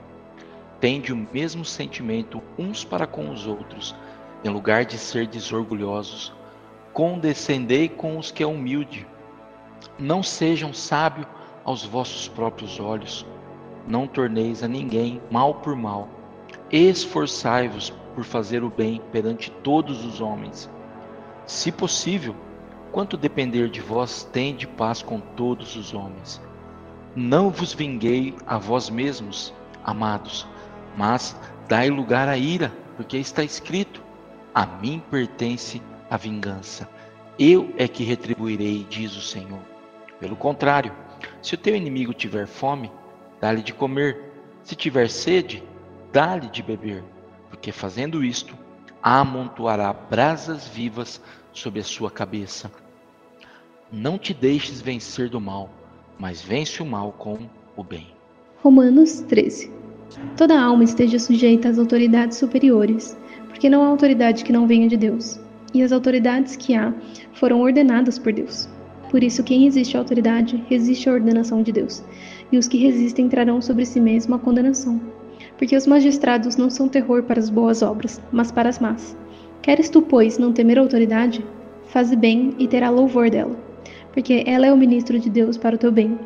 Tende o mesmo sentimento uns para com os outros, em lugar de serdes orgulhosos. Condescendei com os que é humilde. Não sejam sábios aos vossos próprios olhos. Não torneis a ninguém mal por mal. Esforçai-vos por fazer o bem perante todos os homens. Se possível, quanto depender de vós, tende paz com todos os homens. Não vos vinguei a vós mesmos, amados, mas dai lugar à ira, porque está escrito: a mim pertence a vingança. Eu é que retribuirei, diz o Senhor. Pelo contrário, se o teu inimigo tiver fome, dá-lhe de comer. Se tiver sede, dá-lhe de beber. Porque fazendo isto, amontoará brasas vivas sobre a sua cabeça. Não te deixes vencer do mal, mas vence o mal com o bem. Romanos 13. Toda alma esteja sujeita às autoridades superiores, porque não há autoridade que não venha de Deus, e as autoridades que há foram ordenadas por Deus. Por isso, quem resiste à autoridade, resiste à ordenação de Deus, e os que resistem trarão sobre si mesmo a condenação. Porque os magistrados não são terror para as boas obras, mas para as más. Queres tu, pois, não temer a autoridade? Faze bem e terá louvor dela, porque ela é o ministro de Deus para o teu bem.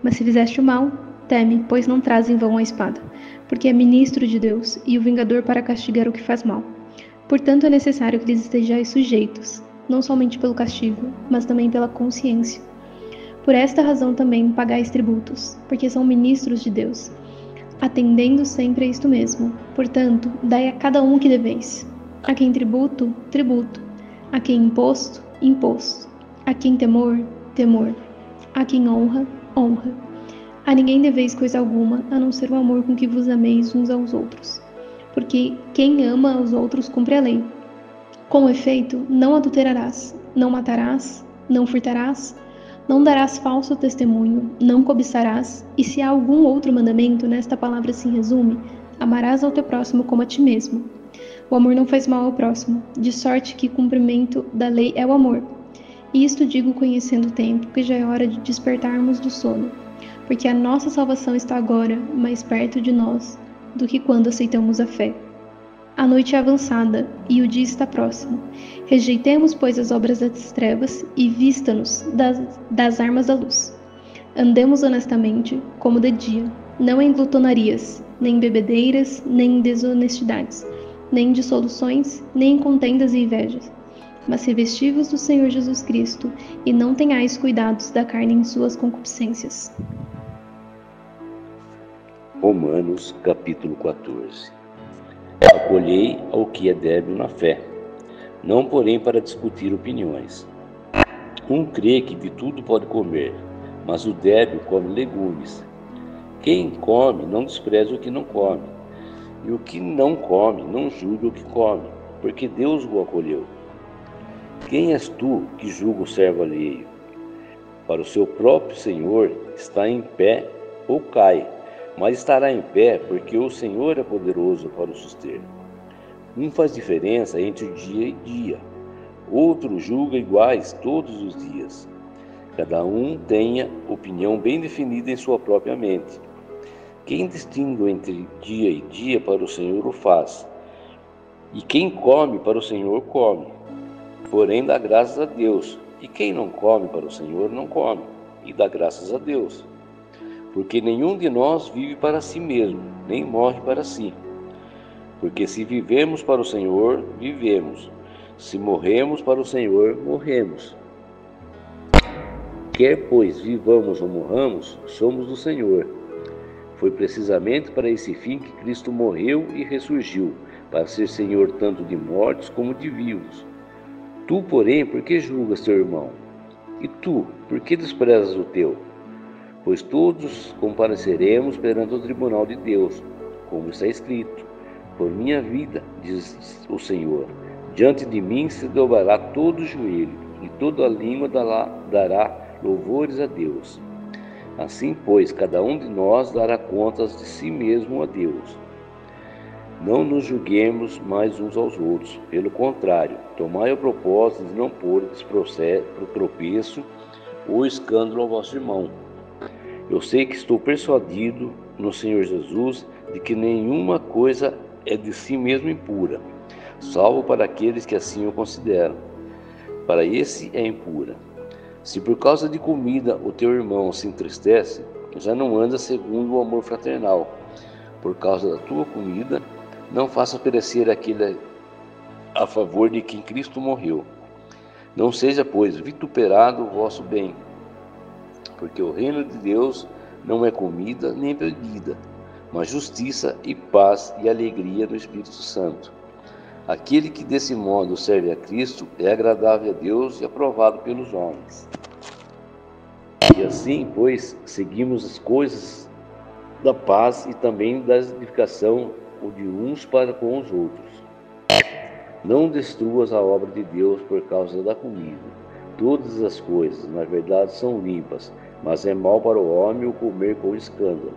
Mas se fizeste o mal, teme, pois não traz em vão a espada, porque é ministro de Deus e o vingador para castigar o que faz mal. Portanto, é necessário que lhes estejais sujeitos, não somente pelo castigo, mas também pela consciência. Por esta razão também pagais tributos, porque são ministros de Deus, atendendo sempre a isto mesmo. Portanto, dai a cada um o que deveis. A quem tributo, tributo. A quem imposto, imposto. A quem temor, temor. A quem honra, honra. A ninguém deveis coisa alguma, a não ser o amor com que vos ameis uns aos outros. porque quem ama os outros cumpre a lei. Com efeito, não adulterarás, não matarás, não furtarás, não darás falso testemunho, não cobiçarás, e se há algum outro mandamento, nesta palavra se resume: amarás ao teu próximo como a ti mesmo. O amor não faz mal ao próximo, de sorte que o cumprimento da lei é o amor. E isto digo conhecendo o tempo, que já é hora de despertarmos do sono, porque a nossa salvação está agora mais perto de nós do que quando aceitamos a fé. A noite é avançada e o dia está próximo. Rejeitemos, pois, as obras das trevas e vista-nos das armas da luz. Andemos honestamente, como de dia, não em glutonarias, nem em bebedeiras, nem em desonestidades, nem em dissoluções, nem em contendas e invejas. Mas revesti-vos do Senhor Jesus Cristo, e não tenhais cuidados da carne em suas concupiscências. Romanos, capítulo 14. Acolhei ao que é débil na fé, não porém para discutir opiniões. Um crê que de tudo pode comer, mas o débil come legumes. Quem come não despreza o que não come, e o que não come não julga o que come, porque Deus o acolheu. Quem és tu que julga o servo alheio? Para o seu próprio Senhor está em pé ou cai, mas estará em pé porque o Senhor é poderoso para o suster. Um faz diferença entre o dia e dia, outro julga iguais todos os dias. Cada um tenha opinião bem definida em sua própria mente. Quem distingue entre dia e dia para o Senhor o faz, e quem come para o Senhor come, porém dá graças a Deus, e quem não come para o Senhor não come, e dá graças a Deus. Porque nenhum de nós vive para si mesmo, nem morre para si. Porque se vivemos para o Senhor, vivemos. Se morremos para o Senhor, morremos. Quer, pois, vivamos ou morramos, somos do Senhor. Foi precisamente para esse fim que Cristo morreu e ressurgiu, para ser Senhor tanto de mortos como de vivos. Tu, porém, por que julgas teu irmão? E tu, por que desprezas o teu? Pois todos compareceremos perante o tribunal de Deus, como está escrito: por minha vida, diz o Senhor, diante de mim se dobrará todo o joelho, e toda a língua dará louvores a Deus. Assim, pois, cada um de nós dará contas de si mesmo a Deus. Não nos julguemos mais uns aos outros, pelo contrário, tomai o propósito de não pôr tropeço ou escândalo ao vosso irmão. Eu sei que estou persuadido no Senhor Jesus de que nenhuma coisa é de si mesmo impura, salvo para aqueles que assim o consideram. Para esse é impura. Se por causa de comida o teu irmão se entristece, já não anda segundo o amor fraternal. Por causa da tua comida, não faça perecer aquele a favor de quem Cristo morreu. Não seja, pois, vituperado o vosso bem, porque o reino de Deus não é comida nem bebida, mas justiça e paz e alegria no Espírito Santo. Aquele que desse modo serve a Cristo é agradável a Deus e aprovado pelos homens. E assim, pois, seguimos as coisas da paz e também da edificação de uns para com os outros. Não destruas a obra de Deus por causa da comida. Todas as coisas, na verdade, são limpas, mas é mal para o homem o comer com escândalo.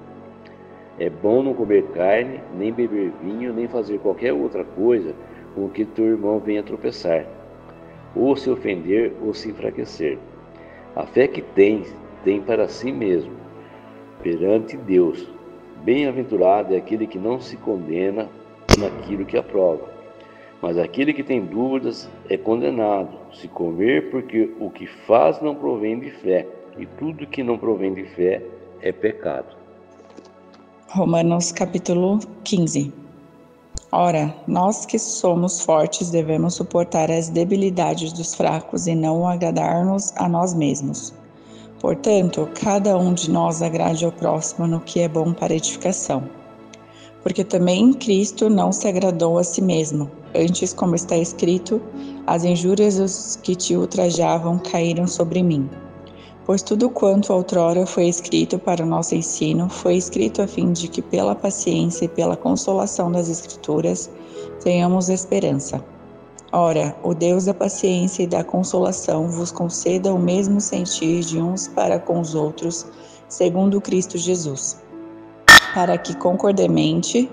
É bom não comer carne, nem beber vinho, nem fazer qualquer outra coisa com que teu irmão venha tropeçar, ou se ofender, ou se enfraquecer. A fé que tem para si mesmo, perante Deus. Bem-aventurado é aquele que não se condena naquilo que aprova. Mas aquele que tem dúvidas é condenado, se comer, porque o que faz não provém de fé, e tudo que não provém de fé é pecado. Romanos capítulo 15. Ora, nós que somos fortes devemos suportar as debilidades dos fracos e não agradar-nos a nós mesmos. Portanto, cada um de nós agrade ao próximo no que é bom para edificação. Porque também Cristo não se agradou a si mesmo. Antes, como está escrito, as injúrias dos que te ultrajavam caíram sobre mim. Pois tudo quanto outrora foi escrito para o nosso ensino, foi escrito a fim de que pela paciência e pela consolação das Escrituras tenhamos esperança. Ora, o Deus da paciência e da consolação vos conceda o mesmo sentir de uns para com os outros, segundo Cristo Jesus, para que concordemente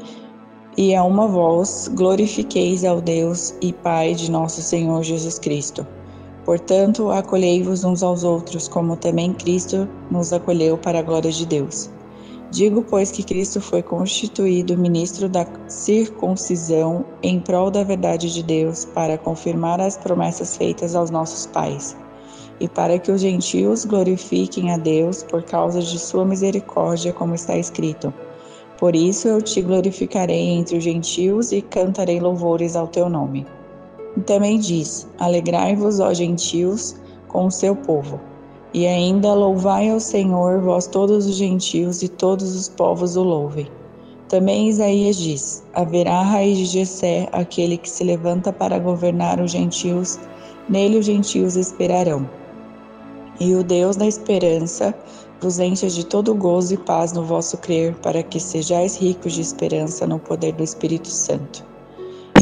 e a uma voz glorifiqueis ao Deus e Pai de nosso Senhor Jesus Cristo. Portanto, acolhei-vos uns aos outros, como também Cristo nos acolheu para a glória de Deus. Digo, pois, que Cristo foi constituído ministro da circuncisão em prol da verdade de Deus, para confirmar as promessas feitas aos nossos pais, e para que os gentios glorifiquem a Deus por causa de sua misericórdia, como está escrito: por isso eu te glorificarei entre os gentios e cantarei louvores ao teu nome. E também diz: alegrai-vos, ó gentios, com o seu povo. E ainda louvai ao Senhor, vós todos os gentios, e todos os povos o louvem. Também Isaías diz: haverá a raiz de Jessé, aquele que se levanta para governar os gentios, nele os gentios esperarão. E o Deus da esperança vos encha de todo gozo e paz no vosso crer, para que sejais ricos de esperança no poder do Espírito Santo.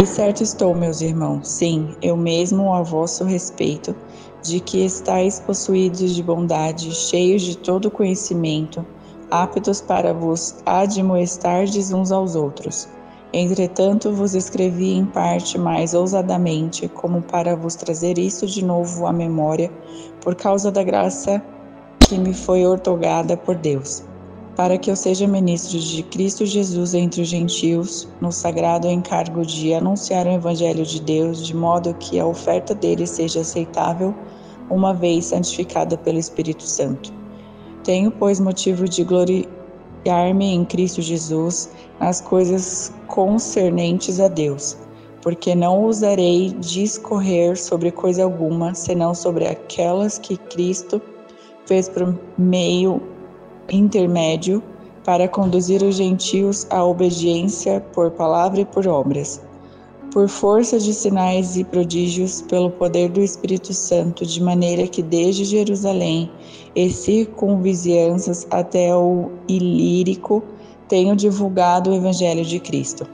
E certo estou, meus irmãos, sim, eu mesmo a vosso respeito, de que estáis possuídos de bondade, cheios de todo conhecimento, aptos para vos admoestardes uns aos outros. Entretanto, vos escrevi em parte mais ousadamente, como para vos trazer isso de novo à memória, por causa da graça que me foi outorgada por Deus, para que eu seja ministro de Cristo Jesus entre os gentios, no sagrado encargo de anunciar o Evangelho de Deus, de modo que a oferta dele seja aceitável, uma vez santificada pelo Espírito Santo. Tenho, pois, motivo de gloriar-me em Cristo Jesus nas coisas concernentes a Deus, porque não ousarei discorrer sobre coisa alguma, senão sobre aquelas que Cristo fez por meio intermédio para conduzir os gentios à obediência por palavra e por obras, por força de sinais e prodígios, pelo poder do Espírito Santo, de maneira que desde Jerusalém e circunvizinhanças até o Ilírico tenho divulgado o Evangelho de Cristo,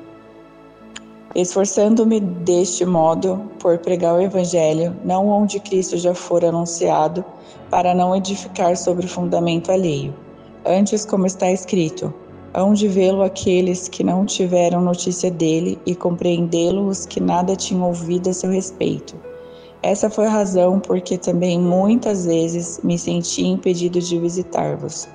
esforçando-me deste modo por pregar o Evangelho, não onde Cristo já fora anunciado, para não edificar sobre fundamento alheio. Antes, como está escrito: hão de vê-lo aqueles que não tiveram notícia dele, e compreendê-lo os que nada tinham ouvido a seu respeito. Essa foi a razão porque também muitas vezes me senti impedido de visitar-vos.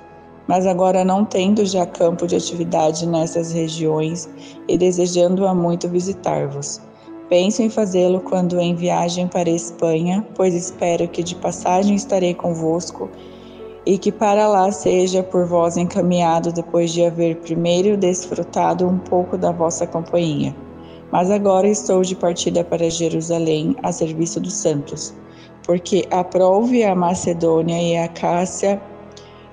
Mas agora, não tendo já campo de atividade nessas regiões e desejando-a muito visitar-vos, penso em fazê-lo quando em viagem para a Espanha, pois espero que de passagem estarei convosco e que para lá seja por vós encaminhado depois de haver primeiro desfrutado um pouco da vossa companhia. Mas agora estou de partida para Jerusalém a serviço dos santos, porque aprouve a Macedônia e a Acácia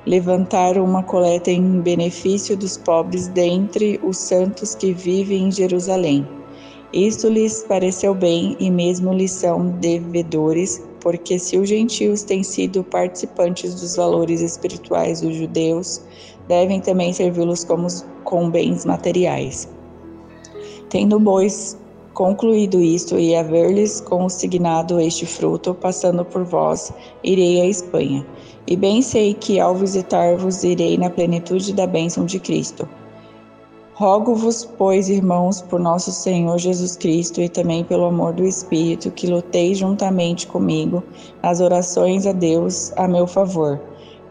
levantar uma coleta em benefício dos pobres dentre os santos que vivem em Jerusalém. Isto lhes pareceu bem e mesmo lhes são devedores, porque se os gentios têm sido participantes dos valores espirituais dos judeus, devem também servi-los com bens materiais. Tendo, pois, concluído isto e haver-lhes consignado este fruto, passando por vós, irei à Espanha. E bem sei que ao visitar-vos irei na plenitude da bênção de Cristo. Rogo-vos, pois, irmãos, por nosso Senhor Jesus Cristo e também pelo amor do Espírito, que luteis juntamente comigo nas orações a Deus a meu favor,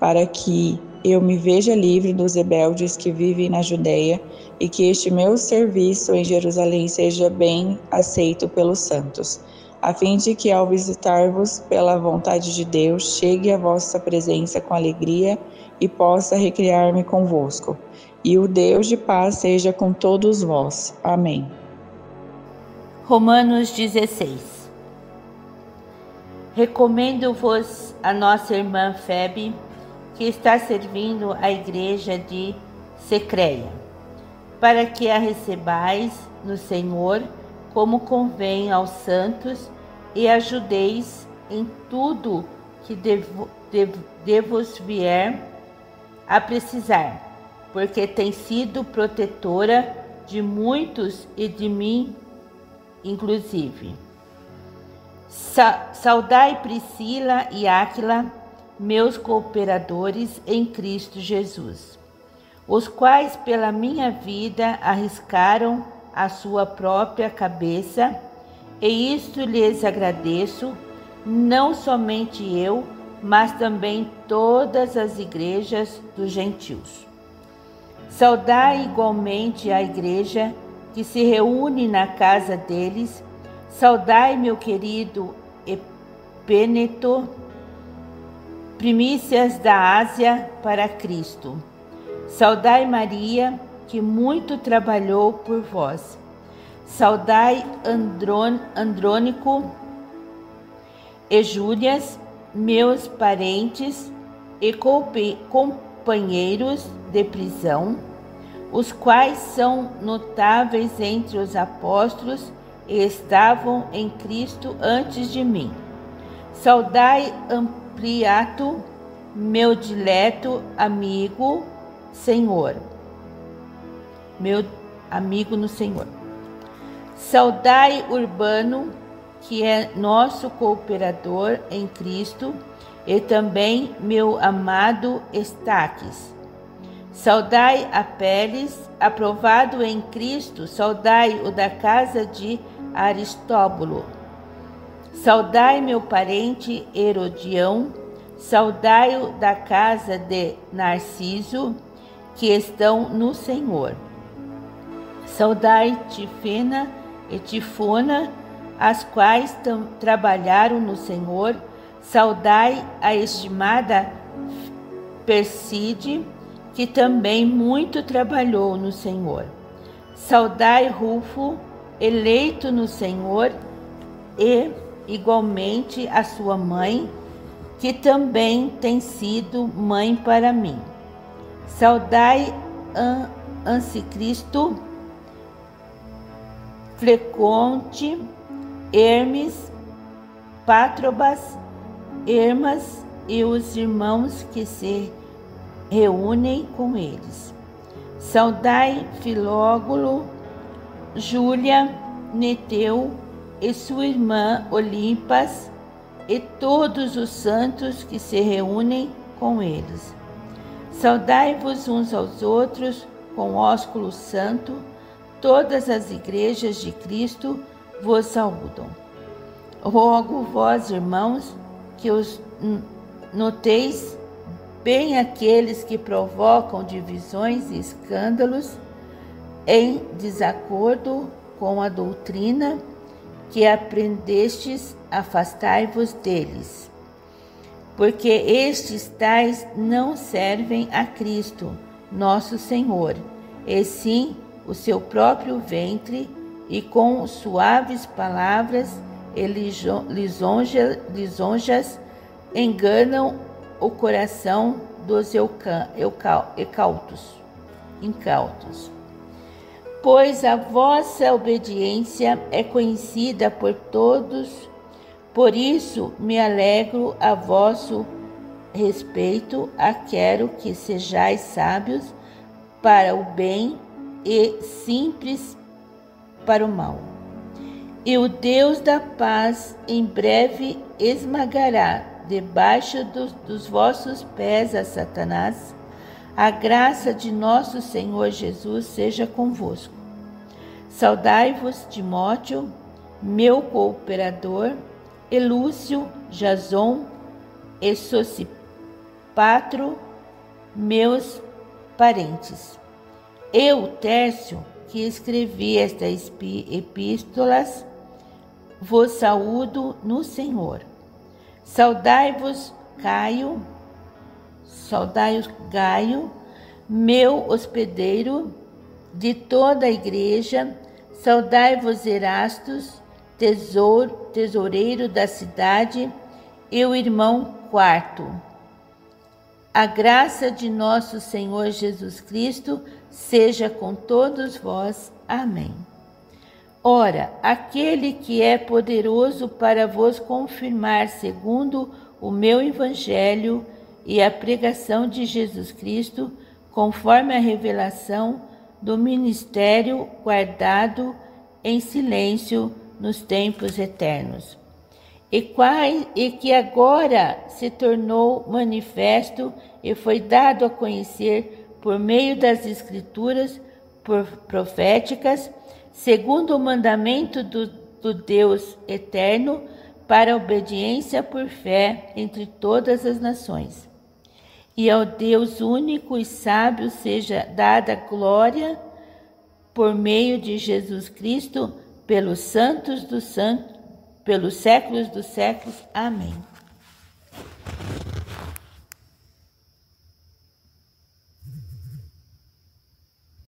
para que eu me veja livre dos rebeldes que vivem na Judeia e que este meu serviço em Jerusalém seja bem aceito pelos santos, a fim de que ao visitar-vos pela vontade de Deus, chegue à vossa presença com alegria e possa recriar-me convosco. E o Deus de paz seja com todos vós. Amém. Romanos 16. Recomendo-vos a nossa irmã Febe, que está servindo a igreja de Secreia, para que a recebais no Senhor como convém aos santos e ajudeis em tudo que devos vier a precisar, porque tem sido protetora de muitos e de mim, inclusive. Saudai Priscila e Áquila, meus cooperadores em Cristo Jesus, os quais pela minha vida arriscaram a sua própria cabeça, e isto lhes agradeço, não somente eu, mas também todas as igrejas dos gentios. Saudai igualmente a igreja que se reúne na casa deles. Saudai meu querido Epêneto, primícias da Ásia para Cristo. Saudai Maria, que muito trabalhou por vós. Saudai Andrônico e Júlias, meus parentes e companheiros de prisão, os quais são notáveis entre os apóstolos e estavam em Cristo antes de mim. Saudai Ampliato, meu dileto amigo, Senhor, meu amigo no Senhor. Saudai Urbano, que é nosso cooperador em Cristo, e também meu amado Estaques. Saudai Apeles, aprovado em Cristo. Saudai o da casa de Aristóbulo. Saudai meu parente Herodião. Saudai o da casa de Narciso, que estão no Senhor. Saudai Tifena e Tifona, as quais trabalharam no Senhor. Saudai a estimada Perside, que também muito trabalhou no Senhor. Saudai Rufo, eleito no Senhor, e igualmente a sua mãe, que também tem sido mãe para mim. Saudai Anticristo, Fleconte, Hermes, Patrobas, Hermas e os irmãos que se reúnem com eles. Saudai Filógulo, Júlia, Neteu e sua irmã Olimpas e todos os santos que se reúnem com eles. Saudai-vos uns aos outros com ósculo santo. Todas as igrejas de Cristo vos saúdam. Rogo vós, irmãos, que os noteis bem aqueles que provocam divisões e escândalos em desacordo com a doutrina que aprendestes, afastai-vos deles. Porque estes tais não servem a Cristo, nosso Senhor, e sim o seu próprio ventre, e com suaves palavras e lisonjas enganam o coração dos incautos. Pois a vossa obediência é conhecida por todos, por isso me alegro a vosso respeito, quero que sejais sábios para o bem e simples para o mal. E o Deus da paz em breve esmagará debaixo dos vossos pés a Satanás. A graça de nosso Senhor Jesus seja convosco. Saudai-vos, Timóteo, meu cooperador, e Lúcio, Jason e Sosipatro, meus parentes. Eu, Tércio, que escrevi estas epístolas, vos saúdo no Senhor. Saudai-vos, Gaio, meu hospedeiro, de toda a igreja. Saudai-vos, Erastus, tesoureiro da cidade, e o irmão Quarto. A graça de nosso Senhor Jesus Cristo seja com todos vós. Amém. Ora, aquele que é poderoso para vos confirmar segundo o meu evangelho e a pregação de Jesus Cristo, conforme a revelação do ministério guardado em silêncio nos tempos eternos, e que agora se tornou manifesto e foi dado a conhecer por meio das Escrituras proféticas, segundo o mandamento do Deus eterno, para a obediência por fé entre todas as nações. E ao Deus único e sábio seja dada glória por meio de Jesus Cristo, pelos santos dos santos, pelos séculos dos séculos. Amém.